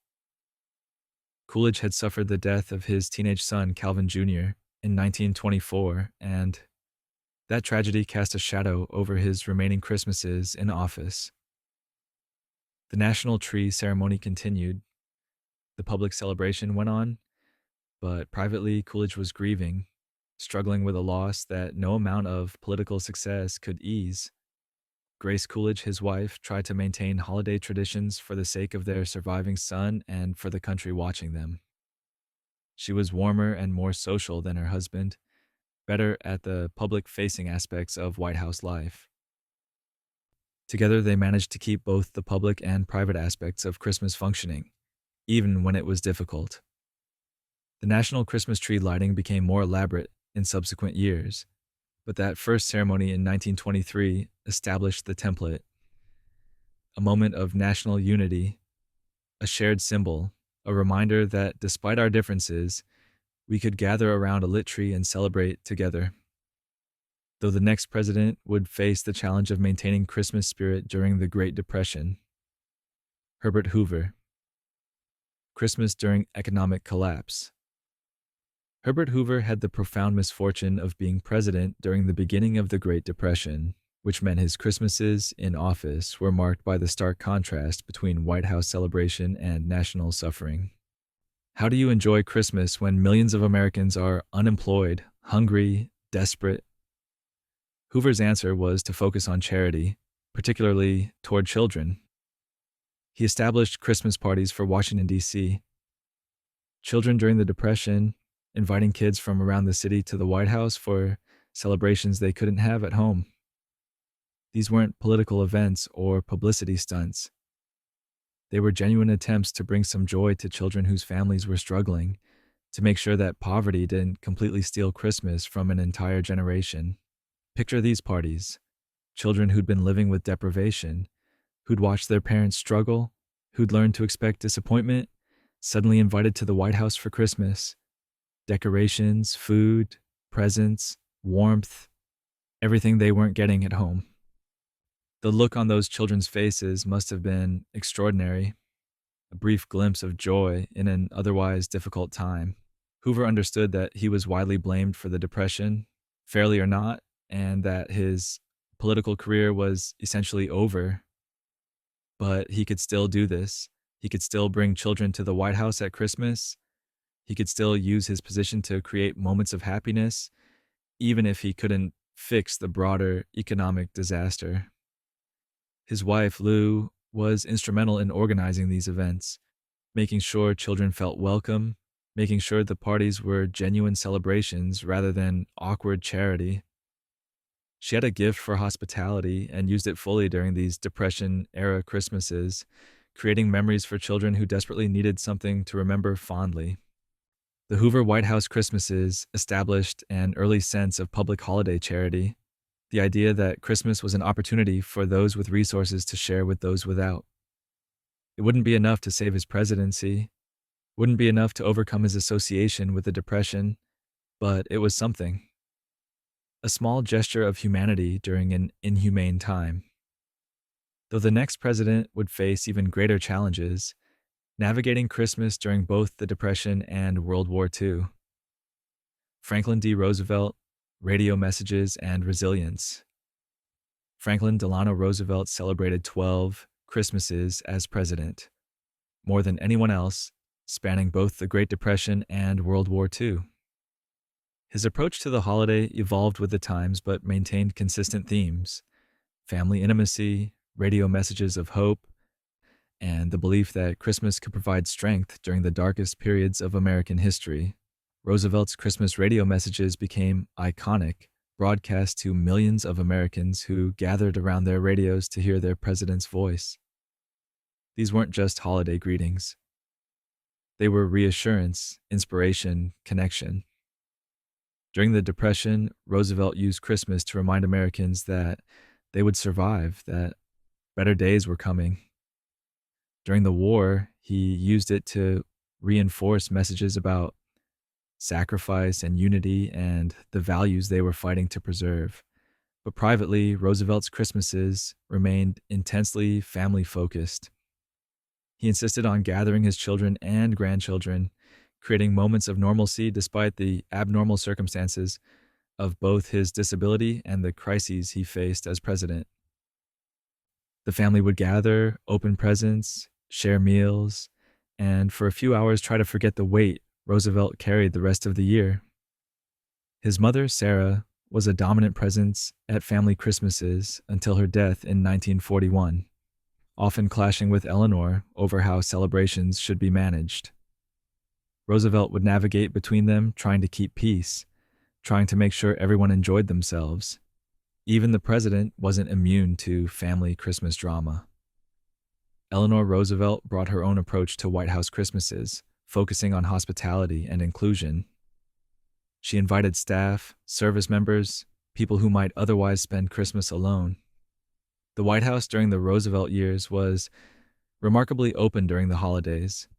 Coolidge had suffered the death of his teenage son, Calvin Jr., in 1924, and that tragedy cast a shadow over his remaining Christmases in office. The national tree ceremony continued. The public celebration went on, but privately, Coolidge was grieving, struggling with a loss that no amount of political success could ease. Grace Coolidge, his wife, tried to maintain holiday traditions for the sake of their surviving son and for the country watching them. She was warmer and more social than her husband, better at the public-facing aspects of White House life. Together, they managed to keep both the public and private aspects of Christmas functioning, even when it was difficult. The national Christmas tree lighting became more elaborate in subsequent years, but that first ceremony in 1923 established the template: a moment of national unity, a shared symbol, a reminder that despite our differences, we could gather around a lit tree and celebrate together. Though the next president would face the challenge of maintaining Christmas spirit during the Great Depression. Herbert Hoover. Christmas during economic collapse. Herbert Hoover had the profound misfortune of being president during the beginning of the Great Depression, which meant his Christmases in office were marked by the stark contrast between White House celebration and national suffering. How do you enjoy Christmas when millions of Americans are unemployed, hungry, desperate? Hoover's answer was to focus on charity, particularly toward children. He established Christmas parties for Washington, D.C. Children during the Depression, inviting kids from around the city to the White House for celebrations they couldn't have at home. These weren't political events or publicity stunts. They were genuine attempts to bring some joy to children whose families were struggling, to make sure that poverty didn't completely steal Christmas from an entire generation. Picture these parties: children who'd been living with deprivation, who'd watched their parents struggle, who'd learned to expect disappointment, suddenly invited to the White House for Christmas. Decorations, food, presents, warmth, everything they weren't getting at home. The look on those children's faces must have been extraordinary, a brief glimpse of joy in an otherwise difficult time. Hoover understood that he was widely blamed for the Depression, fairly or not, and that his political career was essentially over. But he could still do this. He could still bring children to the White House at Christmas. He could still use his position to create moments of happiness, even if he couldn't fix the broader economic disaster. His wife, Lou, was instrumental in organizing these events, making sure children felt welcome, making sure the parties were genuine celebrations rather than awkward charity. She had a gift for hospitality and used it fully during these Depression-era Christmases, creating memories for children who desperately needed something to remember fondly. The Hoover White House Christmases established an early sense of public holiday charity, the idea that Christmas was an opportunity for those with resources to share with those without. It wouldn't be enough to save his presidency, wouldn't be enough to overcome his association with the Depression, but it was something. A small gesture of humanity during an inhumane time. Though the next president would face even greater challenges, navigating Christmas during both the Depression and World War II. Franklin D. Roosevelt, radio messages and resilience. Franklin Delano Roosevelt celebrated 12 Christmases as president, more than anyone else, spanning both the Great Depression and World War II. His approach to the holiday evolved with the times but maintained consistent themes: family intimacy, radio messages of hope, and the belief that Christmas could provide strength during the darkest periods of American history. Roosevelt's Christmas radio messages became iconic, broadcast to millions of Americans who gathered around their radios to hear their president's voice. These weren't just holiday greetings. They were reassurance, inspiration, connection. During the Depression, Roosevelt used Christmas to remind Americans that they would survive, that better days were coming. During the war, he used it to reinforce messages about sacrifice and unity and the values they were fighting to preserve. But privately, Roosevelt's Christmases remained intensely family-focused. He insisted on gathering his children and grandchildren, creating moments of normalcy despite the abnormal circumstances of both his disability and the crises he faced as president. The family would gather, open presents, share meals, and for a few hours try to forget the weight Roosevelt carried the rest of the year. His mother, Sarah, was a dominant presence at family Christmases until her death in 1941, often clashing with Eleanor over how celebrations should be managed. Roosevelt would navigate between them, trying to keep peace, trying to make sure everyone enjoyed themselves. Even the president wasn't immune to family Christmas drama. Eleanor Roosevelt brought her own approach to White House Christmases, focusing on hospitality and inclusion. She invited staff, service members, people who might otherwise spend Christmas alone. The White House during the Roosevelt years was remarkably open during the holidays,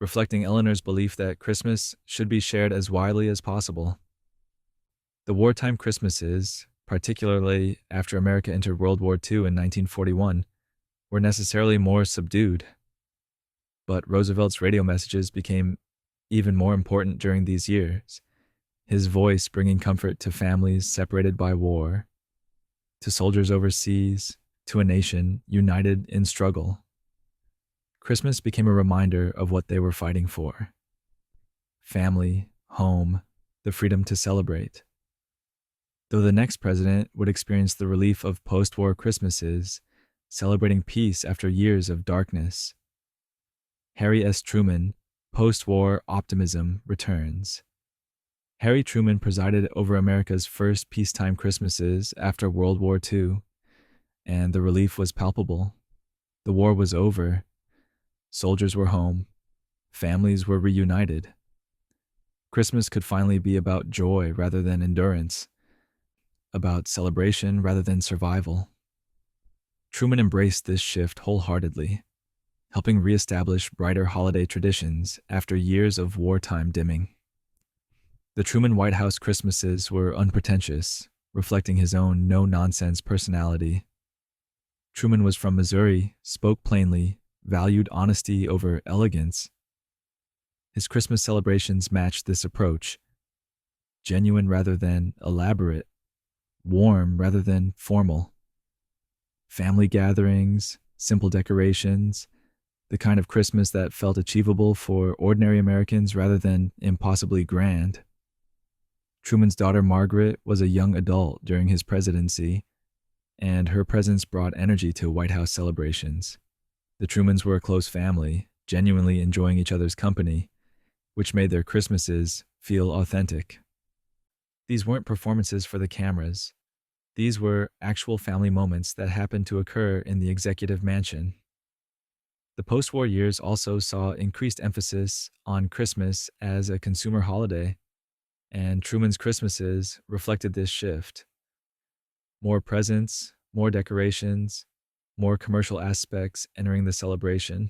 reflecting Eleanor's belief that Christmas should be shared as widely as possible. The wartime Christmases, particularly after America entered World War II in 1941, were necessarily more subdued. But Roosevelt's radio messages became even more important during these years, his voice bringing comfort to families separated by war, to soldiers overseas, to a nation united in struggle. Christmas became a reminder of what they were fighting for: family, home, the freedom to celebrate. Though the next president would experience the relief of post-war Christmases, celebrating peace after years of darkness. Harry S. Truman, post-war optimism returns. Harry Truman presided over America's first peacetime Christmases after World War II, and the relief was palpable. The war was over, Soldiers were home. Families were reunited. Christmas could finally be about joy rather than endurance, about celebration rather than survival. Truman embraced this shift wholeheartedly, helping reestablish brighter holiday traditions after years of wartime dimming. The Truman White House Christmases were unpretentious, reflecting his own no-nonsense personality. Truman was from Missouri, spoke plainly, valued honesty over elegance. His Christmas celebrations matched this approach: genuine rather than elaborate, warm rather than formal. Family gatherings, simple decorations, the kind of Christmas that felt achievable for ordinary Americans rather than impossibly grand. Truman's daughter Margaret was a young adult during his presidency, and her presence brought energy to White House celebrations. The Trumans were a close family, genuinely enjoying each other's company, which made their Christmases feel authentic. These weren't performances for the cameras. These were actual family moments that happened to occur in the executive mansion. The post-war years also saw increased emphasis on Christmas as a consumer holiday, and Truman's Christmases reflected this shift. More presents, more decorations, more commercial aspects entering the celebration.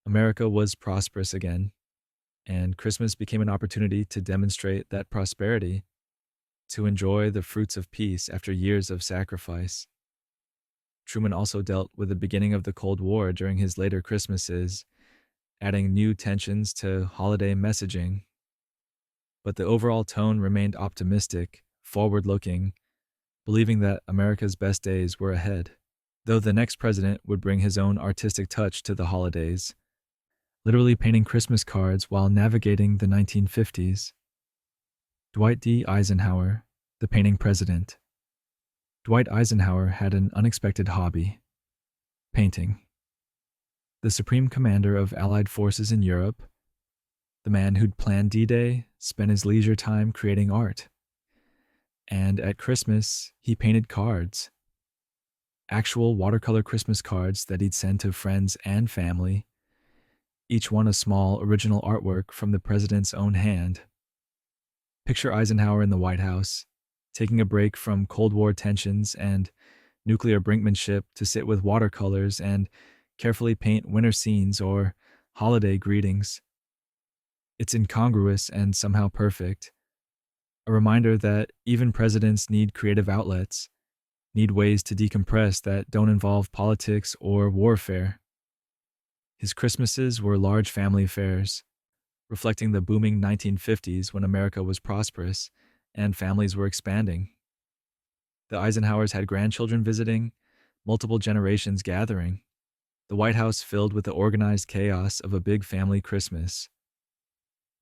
America was prosperous again, and Christmas became an opportunity to demonstrate that prosperity, to enjoy the fruits of peace after years of sacrifice. Truman also dealt with the beginning of the Cold War during his later Christmases, adding new tensions to holiday messaging. But the overall tone remained optimistic, forward-looking, believing that America's best days were ahead, though the next president would bring his own artistic touch to the holidays, literally painting Christmas cards while navigating the 1950s. Dwight D. Eisenhower, the painting president. Dwight Eisenhower had an unexpected hobby: painting. The supreme commander of Allied forces in Europe, the man who'd planned D-Day, spent his leisure time creating art. And at Christmas, he painted cards. Actual watercolor Christmas cards that he'd send to friends and family, each one a small original artwork from the president's own hand. Picture Eisenhower in the White House, taking a break from Cold War tensions and nuclear brinkmanship to sit with watercolors and carefully paint winter scenes or holiday greetings. It's incongruous and somehow perfect. A reminder that even presidents need creative outlets, need ways to decompress that don't involve politics or warfare. His Christmases were large family affairs, reflecting the booming 1950s when America was prosperous and families were expanding. The Eisenhowers had grandchildren visiting, multiple generations gathering, the White House filled with the organized chaos of a big family Christmas.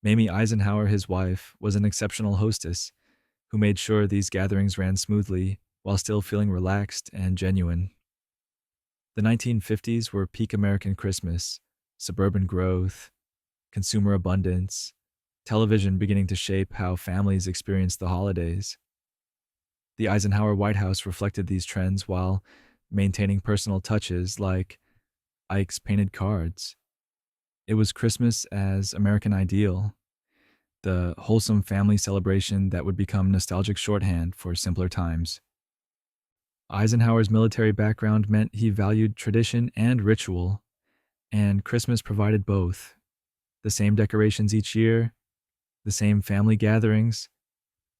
Mamie Eisenhower, his wife, was an exceptional hostess who made sure these gatherings ran smoothly while still feeling relaxed and genuine. The 1950s were peak American Christmas: suburban growth, consumer abundance, television beginning to shape how families experienced the holidays. The Eisenhower White House reflected these trends while maintaining personal touches like Ike's painted cards. It was Christmas as American ideal, the wholesome family celebration that would become nostalgic shorthand for simpler times. Eisenhower's military background meant he valued tradition and ritual, and Christmas provided both. The same decorations each year, the same family gatherings,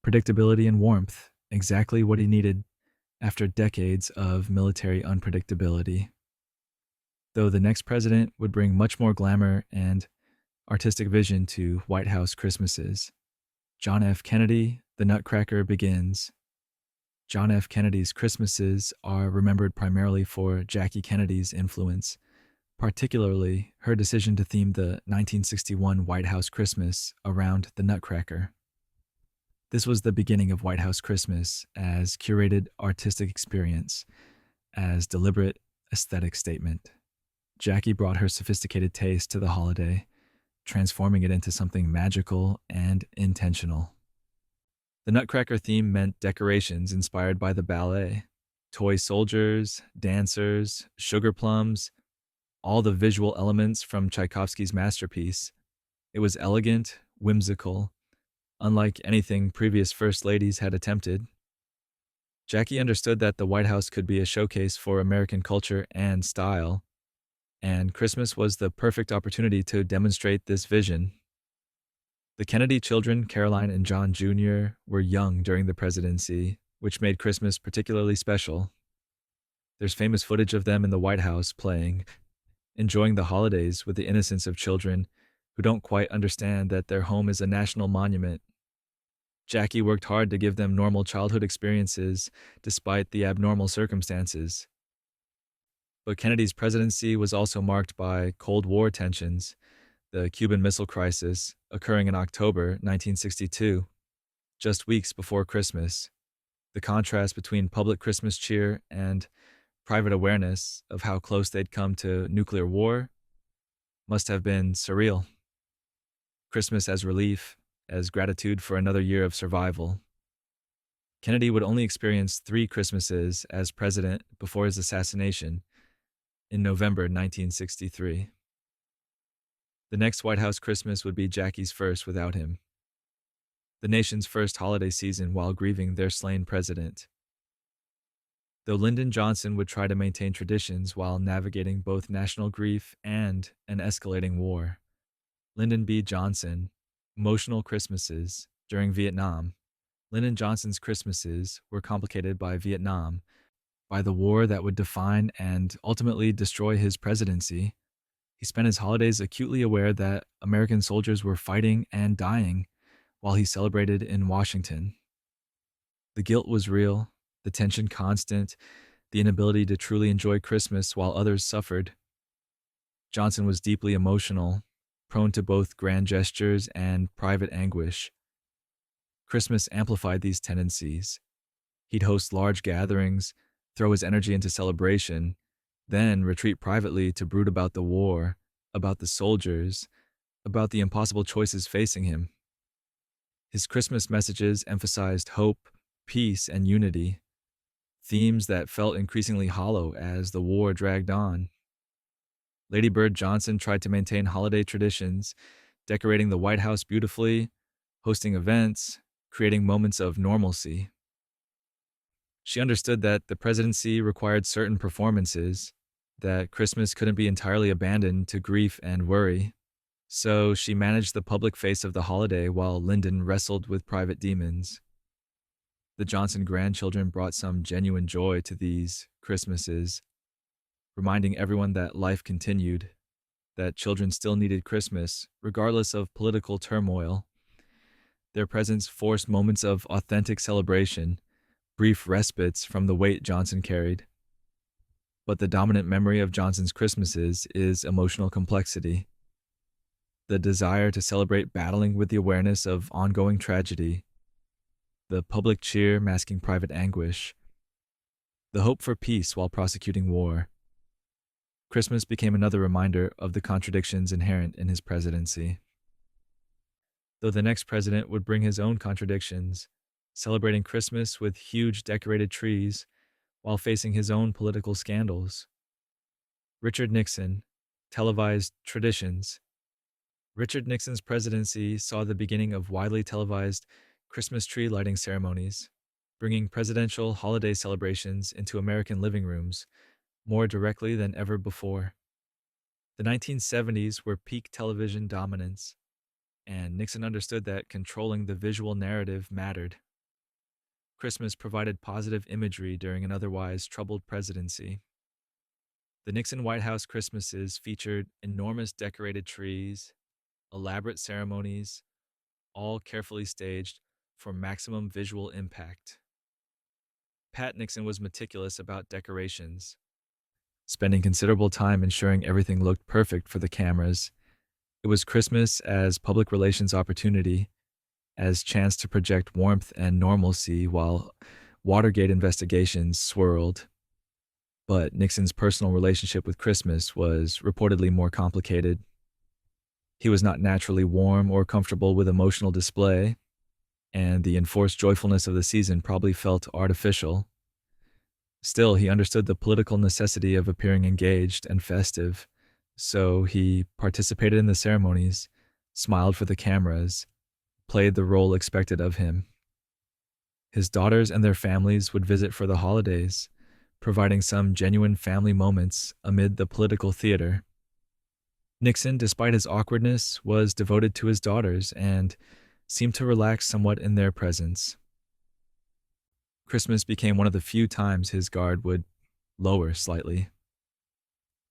predictability and warmth, exactly what he needed after decades of military unpredictability. Though the next president would bring much more glamour and artistic vision to White House Christmases. John F. Kennedy, The Nutcracker begins. John F. Kennedy's Christmases are remembered primarily for Jackie Kennedy's influence, particularly her decision to theme the 1961 White House Christmas around the Nutcracker. This was the beginning of White House Christmas as curated artistic experience, as deliberate aesthetic statement. Jackie brought her sophisticated taste to the holiday, transforming it into something magical and intentional. The Nutcracker theme meant decorations inspired by the ballet: toy soldiers, dancers, sugar plums, all the visual elements from Tchaikovsky's masterpiece. It was elegant, whimsical, unlike anything previous First Ladies had attempted. Jackie understood that the White House could be a showcase for American culture and style, and Christmas was the perfect opportunity to demonstrate this vision. The Kennedy children, Caroline and John Jr., were young during the presidency, which made Christmas particularly special. There's famous footage of them in the White House playing, enjoying the holidays with the innocence of children who don't quite understand that their home is a national monument. Jackie worked hard to give them normal childhood experiences despite the abnormal circumstances. But Kennedy's presidency was also marked by Cold War tensions, the Cuban Missile Crisis, occurring in October 1962, just weeks before Christmas. The contrast between public Christmas cheer and private awareness of how close they'd come to nuclear war must have been surreal. Christmas as relief, as gratitude for another year of survival. Kennedy would only experience 3 Christmases as president before his assassination in November 1963. The next White House Christmas would be Jackie's first without him, the nation's first holiday season while grieving their slain president. Though Lyndon Johnson would try to maintain traditions while navigating both national grief and an escalating war. Lyndon B. Johnson, Emotional Christmases during Vietnam. Lyndon Johnson's Christmases were complicated by Vietnam, by the war that would define and ultimately destroy his presidency. He spent his holidays acutely aware that American soldiers were fighting and dying while he celebrated in Washington. The guilt was real, the tension constant, the inability to truly enjoy Christmas while others suffered. Johnson was deeply emotional, prone to both grand gestures and private anguish. Christmas amplified these tendencies. He'd host large gatherings, throw his energy into celebration, then retreat privately to brood about the war, about the soldiers, about the impossible choices facing him. His Christmas messages emphasized hope, peace, and unity, themes that felt increasingly hollow as the war dragged on. Lady Bird Johnson tried to maintain holiday traditions, decorating the White House beautifully, hosting events, creating moments of normalcy. She understood that the presidency required certain performances, that Christmas couldn't be entirely abandoned to grief and worry. So she managed the public face of the holiday while Lyndon wrestled with private demons. The Johnson grandchildren brought some genuine joy to these Christmases, reminding everyone that life continued, that children still needed Christmas, regardless of political turmoil. Their presence forced moments of authentic celebration, brief respites from the weight Johnson carried. But the dominant memory of Johnson's Christmases is emotional complexity. The desire to celebrate battling with the awareness of ongoing tragedy, the public cheer masking private anguish, the hope for peace while prosecuting war. Christmas became another reminder of the contradictions inherent in his presidency. Though the next president would bring his own contradictions, celebrating Christmas with huge decorated trees while facing his own political scandals. Richard Nixon, televised traditions. Richard Nixon's presidency saw the beginning of widely televised Christmas tree lighting ceremonies, bringing presidential holiday celebrations into American living rooms more directly than ever before. The 1970s were peak television dominance, and Nixon understood that controlling the visual narrative mattered. Christmas provided positive imagery during an otherwise troubled presidency. The Nixon White House Christmases featured enormous decorated trees, elaborate ceremonies, all carefully staged for maximum visual impact. Pat Nixon was meticulous about decorations, spending considerable time ensuring everything looked perfect for the cameras. It was Christmas as public relations opportunity, as chance to project warmth and normalcy while Watergate investigations swirled. But Nixon's personal relationship with Christmas was reportedly more complicated. He was not naturally warm or comfortable with emotional display, and the enforced joyfulness of the season probably felt artificial. Still, he understood the political necessity of appearing engaged and festive, So he participated in the ceremonies, smiled for the cameras, played the role expected of him. His daughters and their families would visit for the holidays, providing some genuine family moments amid the political theater. Nixon, despite his awkwardness, was devoted to his daughters and seemed to relax somewhat in their presence. Christmas became one of the few times his guard would lower slightly.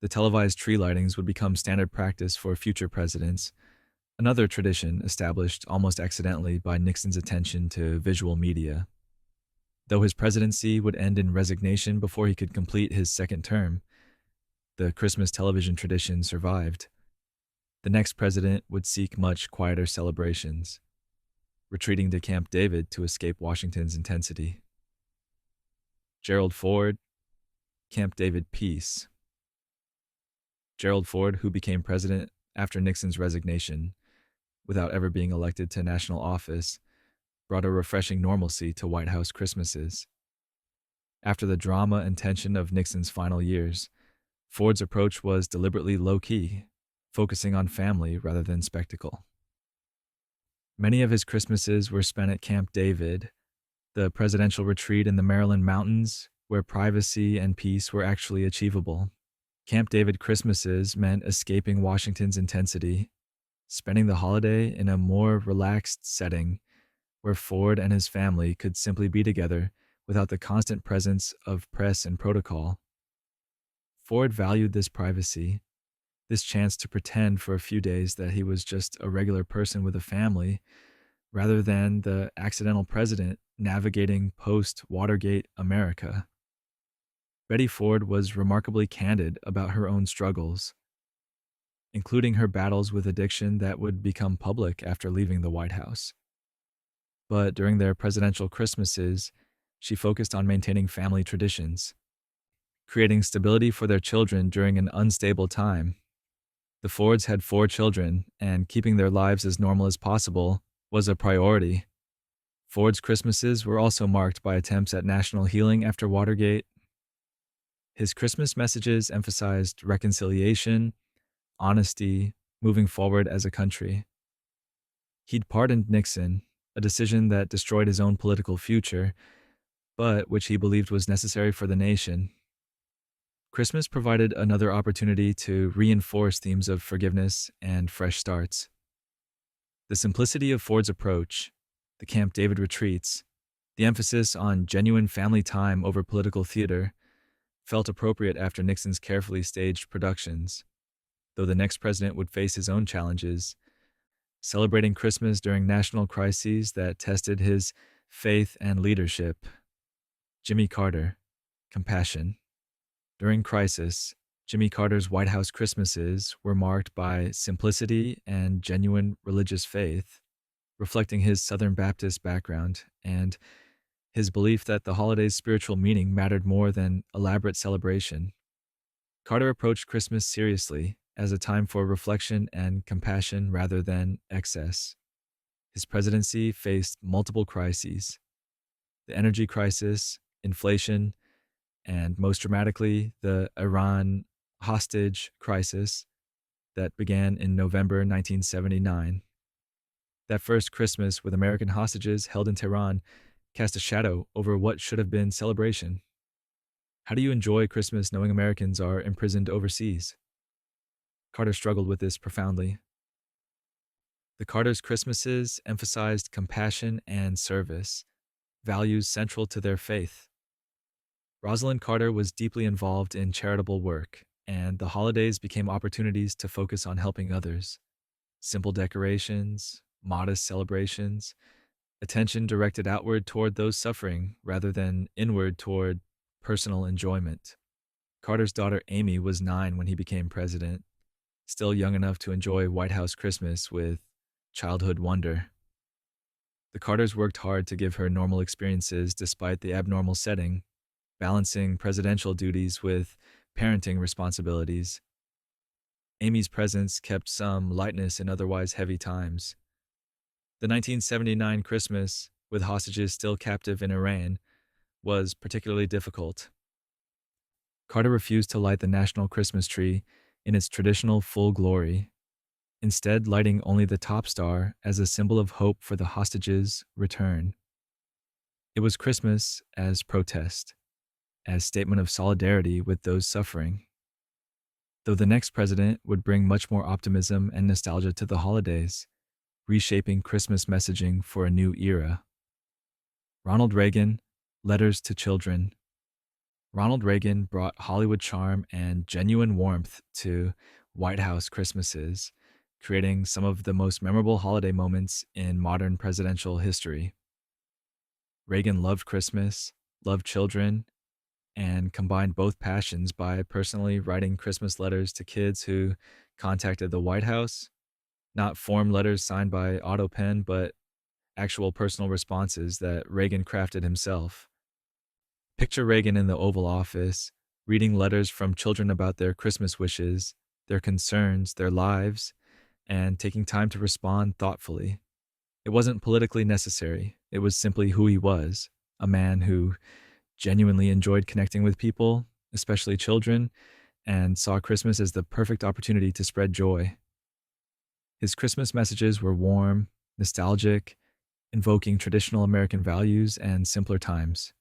The televised tree lightings would become standard practice for future presidents, another tradition established almost accidentally by Nixon's attention to visual media. Though his presidency would end in resignation before he could complete his second term, the Christmas television tradition survived. The next president would seek much quieter celebrations, retreating to Camp David to escape Washington's intensity. Gerald Ford, Camp David Peace. Gerald Ford, who became president after Nixon's resignation, without ever being elected to national office, brought a refreshing normalcy to White House Christmases. After the drama and tension of Nixon's final years, Ford's approach was deliberately low-key, focusing on family rather than spectacle. Many of his Christmases were spent at Camp David, the presidential retreat in the Maryland mountains where privacy and peace were actually achievable. Camp David Christmases meant escaping Washington's intensity, spending the holiday in a more relaxed setting where Ford and his family could simply be together without the constant presence of press and protocol. Ford valued this privacy, this chance to pretend for a few days that he was just a regular person with a family, rather than the accidental president navigating post-Watergate America. Betty Ford was remarkably candid about her own struggles, including her battles with addiction that would become public after leaving the White House. But during their presidential Christmases, she focused on maintaining family traditions, creating stability for their children during an unstable time. The Fords had 4 children, and keeping their lives as normal as possible was a priority. Ford's Christmases were also marked by attempts at national healing after Watergate. His Christmas messages emphasized reconciliation, honesty, moving forward as a country. He'd pardoned Nixon, a decision that destroyed his own political future, but which he believed was necessary for the nation. Christmas provided another opportunity to reinforce themes of forgiveness and fresh starts. The simplicity of Ford's approach, the Camp David retreats, the emphasis on genuine family time over political theater, felt appropriate after Nixon's carefully staged productions. Though the next president would face his own challenges, celebrating Christmas during national crises that tested his faith and leadership. Jimmy Carter, compassion. During crisis, Jimmy Carter's White House Christmases were marked by simplicity and genuine religious faith, reflecting his Southern Baptist background and his belief that the holiday's spiritual meaning mattered more than elaborate celebration. Carter approached Christmas seriously, as a time for reflection and compassion rather than excess. His presidency faced multiple crises: the energy crisis, inflation, and most dramatically, the Iran hostage crisis that began in November 1979. That first Christmas with American hostages held in Tehran cast a shadow over what should have been celebration. How do you enjoy Christmas knowing Americans are imprisoned overseas? Carter struggled with this profoundly. The Carter's Christmases emphasized compassion and service, values central to their faith. Rosalind Carter was deeply involved in charitable work, and the holidays became opportunities to focus on helping others. Simple decorations, modest celebrations, attention directed outward toward those suffering rather than inward toward personal enjoyment. Carter's daughter Amy was 9 when he became president, still young enough to enjoy White House Christmas with childhood wonder. The Carters worked hard to give her normal experiences despite the abnormal setting, balancing presidential duties with parenting responsibilities. Amy's presence kept some lightness in otherwise heavy times. The 1979 Christmas, with hostages still captive in Iran, was particularly difficult. Carter refused to light the national Christmas tree, in its traditional full glory, instead lighting only the top star as a symbol of hope for the hostages' return. It was Christmas as protest, as statement of solidarity with those suffering. Though the next president would bring much more optimism and nostalgia to the holidays, reshaping Christmas messaging for a new era. Ronald Reagan, Letters to Children. Ronald Reagan brought Hollywood charm and genuine warmth to White House Christmases, creating some of the most memorable holiday moments in modern presidential history. Reagan loved Christmas, loved children, and combined both passions by personally writing Christmas letters to kids who contacted the White House, not form letters signed by auto pen, but actual personal responses that Reagan crafted himself. Picture Reagan in the Oval Office, reading letters from children about their Christmas wishes, their concerns, their lives, and taking time to respond thoughtfully. It wasn't politically necessary. It was simply who he was, a man who genuinely enjoyed connecting with people, especially children, and saw Christmas as the perfect opportunity to spread joy. His Christmas messages were warm, nostalgic, invoking traditional American values and simpler times.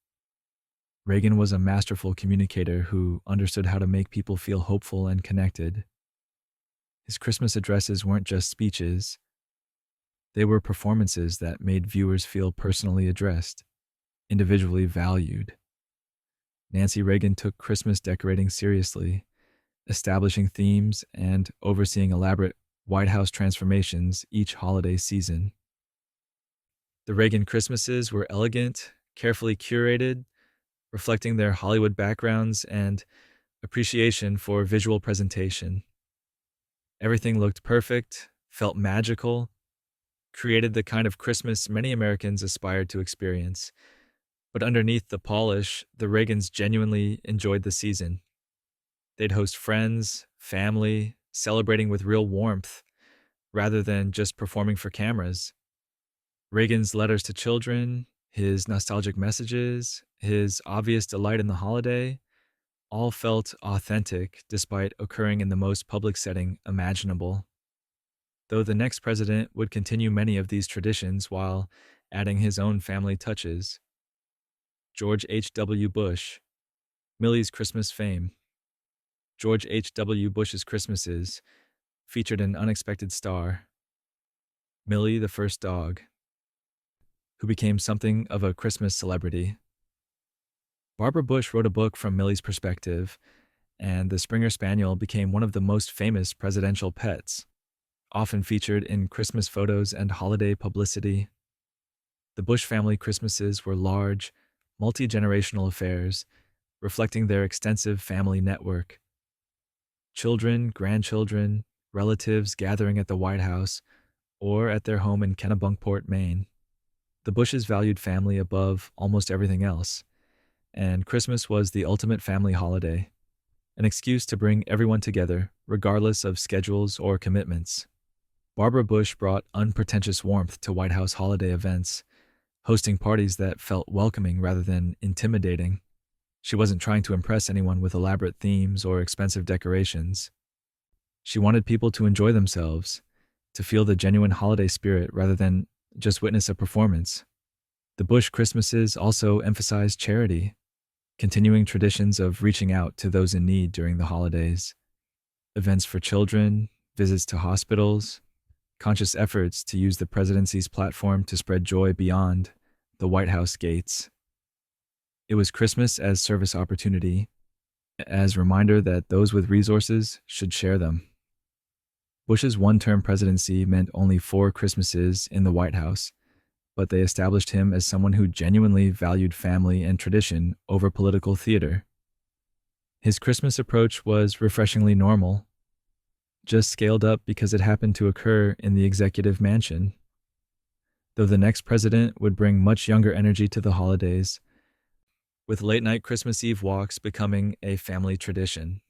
Reagan was a masterful communicator who understood how to make people feel hopeful and connected. His Christmas addresses weren't just speeches. They were performances that made viewers feel personally addressed, individually valued. Nancy Reagan took Christmas decorating seriously, establishing themes and overseeing elaborate White House transformations each holiday season. The Reagan Christmases were elegant, carefully curated, reflecting their Hollywood backgrounds and appreciation for visual presentation. Everything looked perfect, felt magical, created the kind of Christmas many Americans aspired to experience. But underneath the polish, the Reagans genuinely enjoyed the season. They'd host friends, family, celebrating with real warmth, rather than just performing for cameras. Reagan's letters to children, his nostalgic messages, his obvious delight in the holiday, all felt authentic despite occurring in the most public setting imaginable. Though the next president would continue many of these traditions while adding his own family touches. George H.W. Bush, Millie's Christmas fame. George H.W. Bush's Christmases featured an unexpected star, Millie the first dog, who became something of a Christmas celebrity. Barbara Bush wrote a book from Millie's perspective, and the Springer Spaniel became one of the most famous presidential pets, often featured in Christmas photos and holiday publicity. The Bush family Christmases were large, multi-generational affairs, reflecting their extensive family network. Children, grandchildren, relatives gathering at the White House or at their home in Kennebunkport, Maine. The Bushes valued family above almost everything else, and Christmas was the ultimate family holiday, an excuse to bring everyone together, regardless of schedules or commitments. Barbara Bush brought unpretentious warmth to White House holiday events, hosting parties that felt welcoming rather than intimidating. She wasn't trying to impress anyone with elaborate themes or expensive decorations. She wanted people to enjoy themselves, to feel the genuine holiday spirit rather than just witness a performance. The Bush Christmases also emphasized charity, continuing traditions of reaching out to those in need during the holidays. Events for children, visits to hospitals, conscious efforts to use the presidency's platform to spread joy beyond the White House gates. It was Christmas as service opportunity, as reminder that those with resources should share them. Bush's one-term presidency meant only 4 Christmases in the White House, but they established him as someone who genuinely valued family and tradition over political theater. His Christmas approach was refreshingly normal, just scaled up because it happened to occur in the executive mansion. Though the next president would bring much younger energy to the holidays, with late-night Christmas Eve walks becoming a family tradition.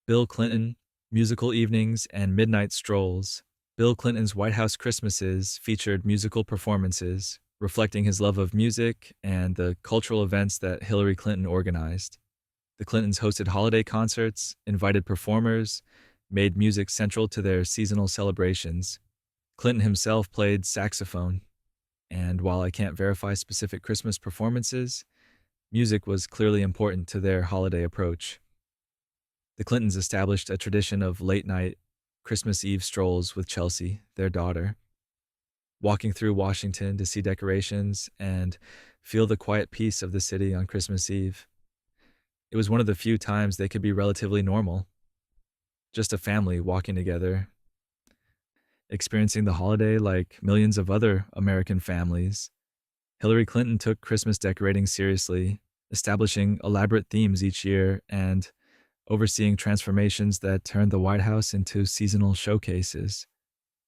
Bill Clinton, musical evenings, and midnight strolls. Bill Clinton's White House Christmases featured musical performances, reflecting his love of music and the cultural events that Hillary Clinton organized. The Clintons hosted holiday concerts, invited performers, made music central to their seasonal celebrations. Clinton himself played saxophone, and while I can't verify specific Christmas performances, music was clearly important to their holiday approach. The Clintons established a tradition of late night Christmas Eve strolls with Chelsea, their daughter, walking through Washington to see decorations and feel the quiet peace of the city on Christmas Eve. It was one of the few times they could be relatively normal, just a family walking together, experiencing the holiday like millions of other American families. Hillary Clinton took Christmas decorating seriously, establishing elaborate themes each year and overseeing transformations that turned the White House into seasonal showcases.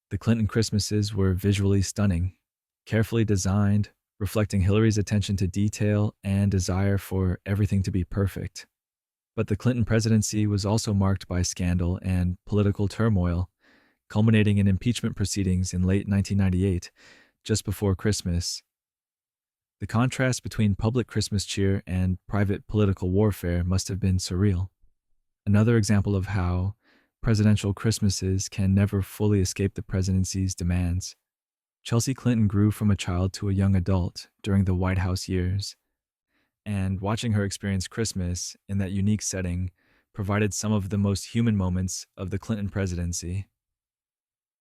The Clinton Christmases were visually stunning, carefully designed, reflecting Hillary's attention to detail and desire for everything to be perfect. But the Clinton presidency was also marked by scandal and political turmoil, culminating in impeachment proceedings in late 1998, just before Christmas. The contrast between public Christmas cheer and private political warfare must have been surreal. Another example of how presidential Christmases can never fully escape the presidency's demands. Chelsea Clinton grew from a child to a young adult during the White House years, and watching her experience Christmas in that unique setting provided some of the most human moments of the Clinton presidency.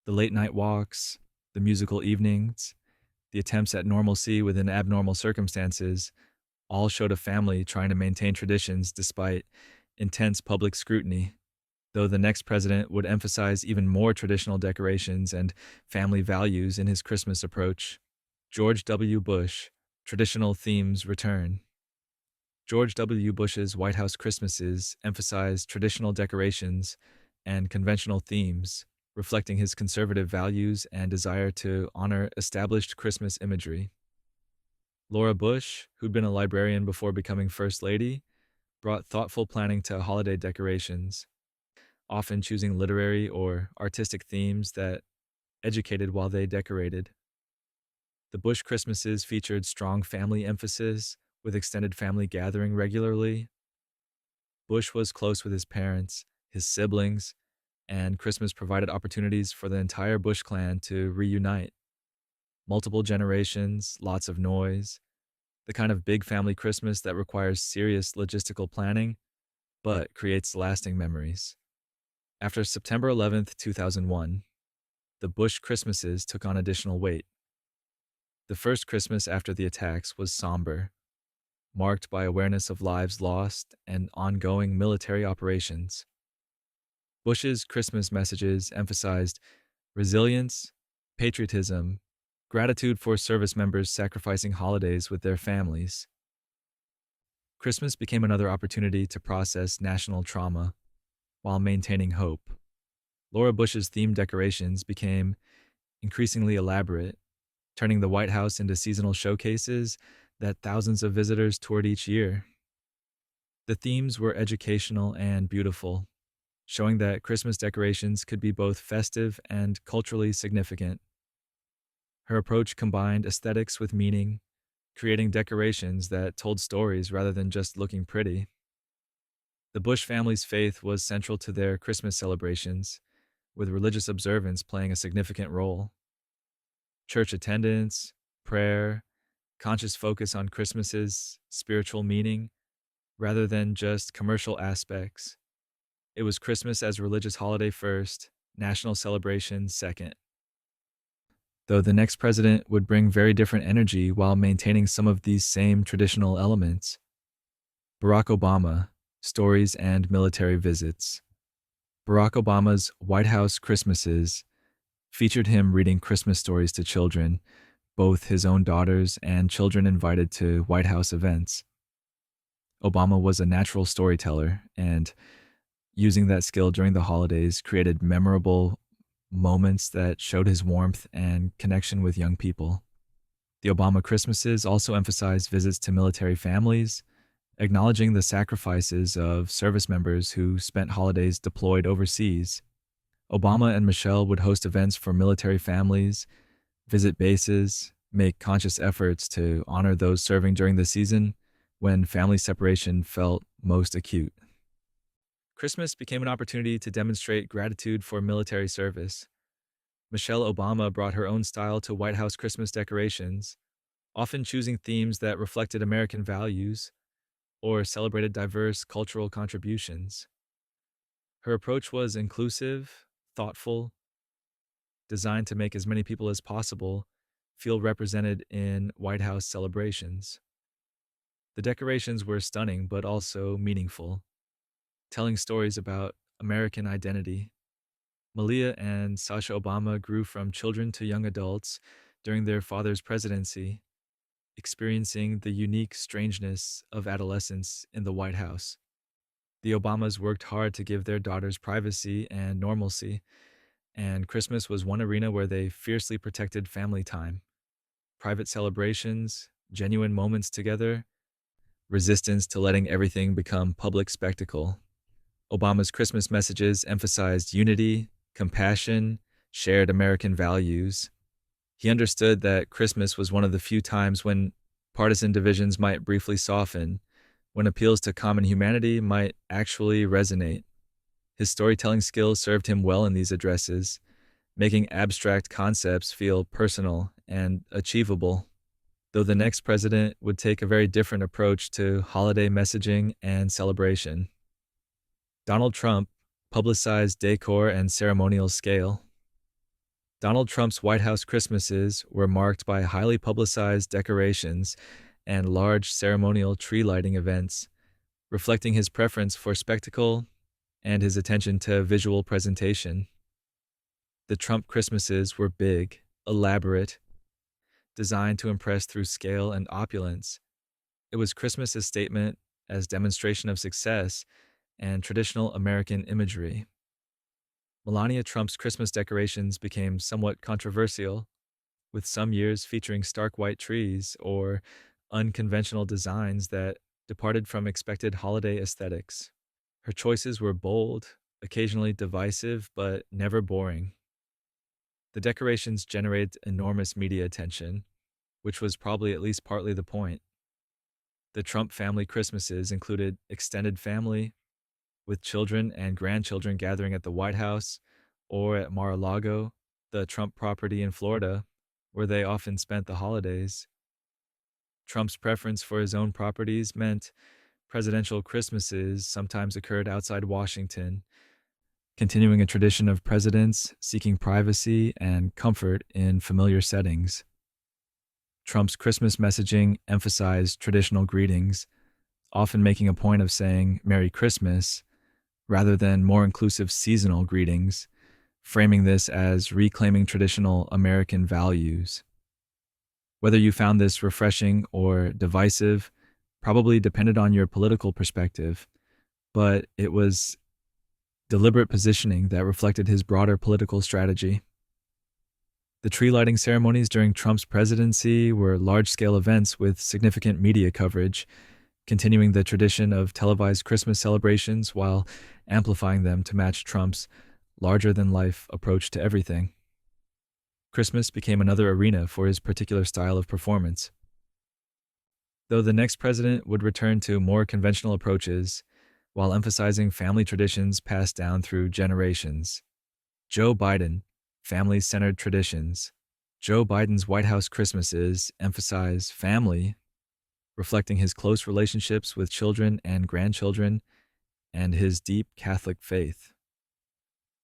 The late night walks, the musical evenings, the attempts at normalcy within abnormal circumstances all showed a family trying to maintain traditions despite intense public scrutiny, though the next president would emphasize even more traditional decorations and family values in his Christmas approach. George W. Bush, traditional themes return. George W. Bush's White House Christmases emphasized traditional decorations and conventional themes, reflecting his conservative values and desire to honor established Christmas imagery. Laura Bush, who'd been a librarian before becoming First Lady, brought thoughtful planning to holiday decorations, often choosing literary or artistic themes that educated while they decorated. The Bush Christmases featured strong family emphasis, with extended family gathering regularly. Bush was close with his parents, his siblings, and Christmas provided opportunities for the entire Bush clan to reunite. Multiple generations, lots of noise, the kind of big family Christmas that requires serious logistical planning, but creates lasting memories. After September 11th, 2001, the Bush Christmases took on additional weight. The first Christmas after the attacks was somber, marked by awareness of lives lost and ongoing military operations. Bush's Christmas messages emphasized resilience, patriotism, gratitude for service members sacrificing holidays with their families. Christmas became another opportunity to process national trauma while maintaining hope. Laura Bush's theme decorations became increasingly elaborate, turning the White House into seasonal showcases that thousands of visitors toured each year. The themes were educational and beautiful, showing that Christmas decorations could be both festive and culturally significant. Her approach combined aesthetics with meaning, creating decorations that told stories rather than just looking pretty. The Bush family's faith was central to their Christmas celebrations, with religious observance playing a significant role. Church attendance, prayer, conscious focus on Christmas's spiritual meaning, rather than just commercial aspects. It was Christmas as a religious holiday first, national celebration second. Though the next president would bring very different energy while maintaining some of these same traditional elements. Barack Obama, stories and military visits. Barack Obama's White House Christmases featured him reading Christmas stories to children, both his own daughters and children invited to White House events. Obama was a natural storyteller, and using that skill during the holidays created memorable moments that showed his warmth and connection with young people. The Obama Christmases also emphasized visits to military families, acknowledging the sacrifices of service members who spent holidays deployed overseas. Obama and Michelle would host events for military families, visit bases, make conscious efforts to honor those serving during the season when family separation felt most acute. Christmas became an opportunity to demonstrate gratitude for military service. Michelle Obama brought her own style to White House Christmas decorations, often choosing themes that reflected American values or celebrated diverse cultural contributions. Her approach was inclusive, thoughtful, designed to make as many people as possible feel represented in White House celebrations. The decorations were stunning but also meaningful, telling stories about American identity. Malia and Sasha Obama grew from children to young adults during their father's presidency, experiencing the unique strangeness of adolescence in the White House. The Obamas worked hard to give their daughters privacy and normalcy, and Christmas was one arena where they fiercely protected family time, private celebrations, genuine moments together, resistance to letting everything become public spectacle. Obama's Christmas messages emphasized unity, compassion, shared American values. He understood that Christmas was one of the few times when partisan divisions might briefly soften, when appeals to common humanity might actually resonate. His storytelling skills served him well in these addresses, making abstract concepts feel personal and achievable. Though the next president would take a very different approach to holiday messaging and celebration. Donald Trump publicized decor and ceremonial scale. Donald Trump's White House Christmases were marked by highly publicized decorations and large ceremonial tree lighting events, reflecting his preference for spectacle and his attention to visual presentation. The Trump Christmases were big, elaborate, designed to impress through scale and opulence. It was Christmas's statement as demonstration of success and traditional American imagery. Melania Trump's Christmas decorations became somewhat controversial, with some years featuring stark white trees or unconventional designs that departed from expected holiday aesthetics. Her choices were bold, occasionally divisive, but never boring. The decorations generated enormous media attention, which was probably at least partly the point. The Trump family Christmases included extended family, with children and grandchildren gathering at the White House or at Mar-a-Lago, the Trump property in Florida, where they often spent the holidays. Trump's preference for his own properties meant presidential Christmases sometimes occurred outside Washington, continuing a tradition of presidents seeking privacy and comfort in familiar settings. Trump's Christmas messaging emphasized traditional greetings, often making a point of saying Merry Christmas rather than more inclusive seasonal greetings, framing this as reclaiming traditional American values. Whether you found this refreshing or divisive probably depended on your political perspective, but it was deliberate positioning that reflected his broader political strategy. The tree lighting ceremonies during Trump's presidency were large-scale events with significant media coverage, continuing the tradition of televised Christmas celebrations while amplifying them to match Trump's larger-than-life approach to everything. Christmas became another arena for his particular style of performance. Though the next president would return to more conventional approaches while emphasizing family traditions passed down through generations. Joe Biden, family-centered traditions. Joe Biden's White House Christmases emphasize family, reflecting his close relationships with children and grandchildren and his deep Catholic faith.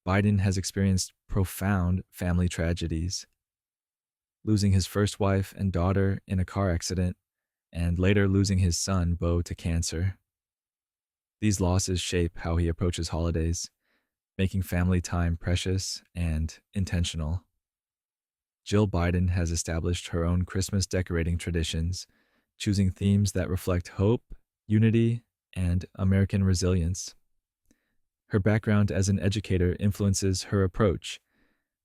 Biden has experienced profound family tragedies, losing his first wife and daughter in a car accident, and later losing his son, Beau, to cancer. These losses shape how he approaches holidays, making family time precious and intentional. Jill Biden has established her own Christmas decorating traditions, choosing themes that reflect hope, unity, and American resilience. Her background as an educator influences her approach,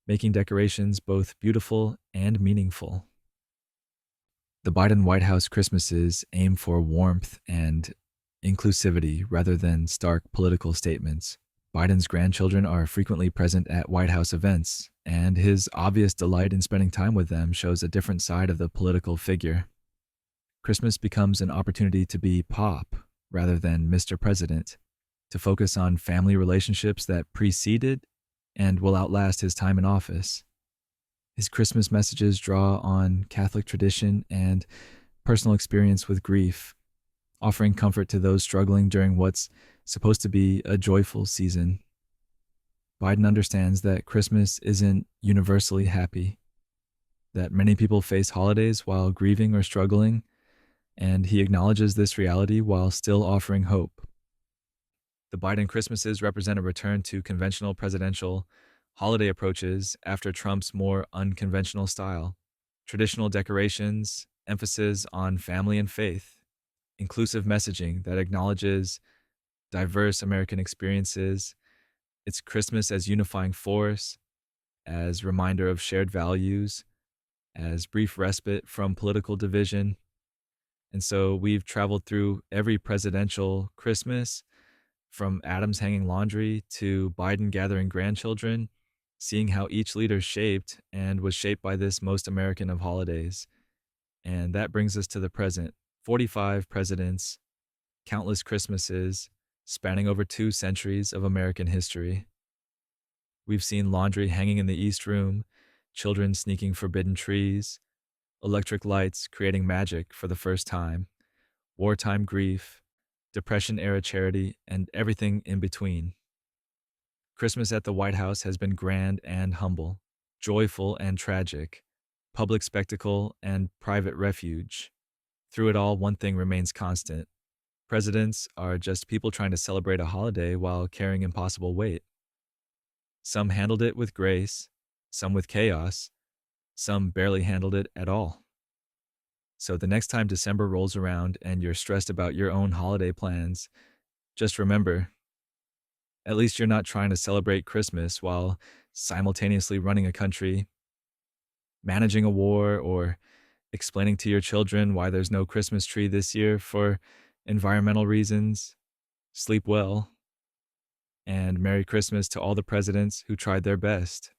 making decorations both beautiful and meaningful. The Biden White House Christmases aim for warmth and inclusivity rather than stark political statements. Biden's grandchildren are frequently present at White House events, and his obvious delight in spending time with them shows a different side of the political figure. Christmas becomes an opportunity to be pop rather than Mr. President, to focus on family relationships that preceded and will outlast his time in office. His Christmas messages draw on Catholic tradition and personal experience with grief, offering comfort to those struggling during what's supposed to be a joyful season. Biden understands that Christmas isn't universally happy, that many people face holidays while grieving or struggling, and he acknowledges this reality while still offering hope. The Biden Christmases represent a return to conventional presidential holiday approaches after Trump's more unconventional style. Traditional decorations, emphasis on family and faith, inclusive messaging that acknowledges diverse American experiences. It's Christmas as unifying force, as reminder of shared values, as brief respite from political division. And so we've traveled through every presidential Christmas, from Adams hanging laundry to Biden gathering grandchildren, seeing how each leader shaped and was shaped by this most American of holidays. And that brings us to the present: 45 presidents, countless Christmases, spanning over 2 centuries of American history. We've seen laundry hanging in the East Room, children sneaking forbidden trees, electric lights creating magic for the first time, wartime grief, Depression-era charity, and everything in between. Christmas at the White House has been grand and humble, joyful and tragic, public spectacle and private refuge. Through it all, one thing remains constant: presidents are just people trying to celebrate a holiday while carrying impossible weight. Some handled it with grace, some with chaos, some barely handled it at all. So the next time December rolls around and you're stressed about your own holiday plans, just remember, at least you're not trying to celebrate Christmas while simultaneously running a country, managing a war, or explaining to your children why there's no Christmas tree this year for environmental reasons. Sleep well, and Merry Christmas to all the presidents who tried their best.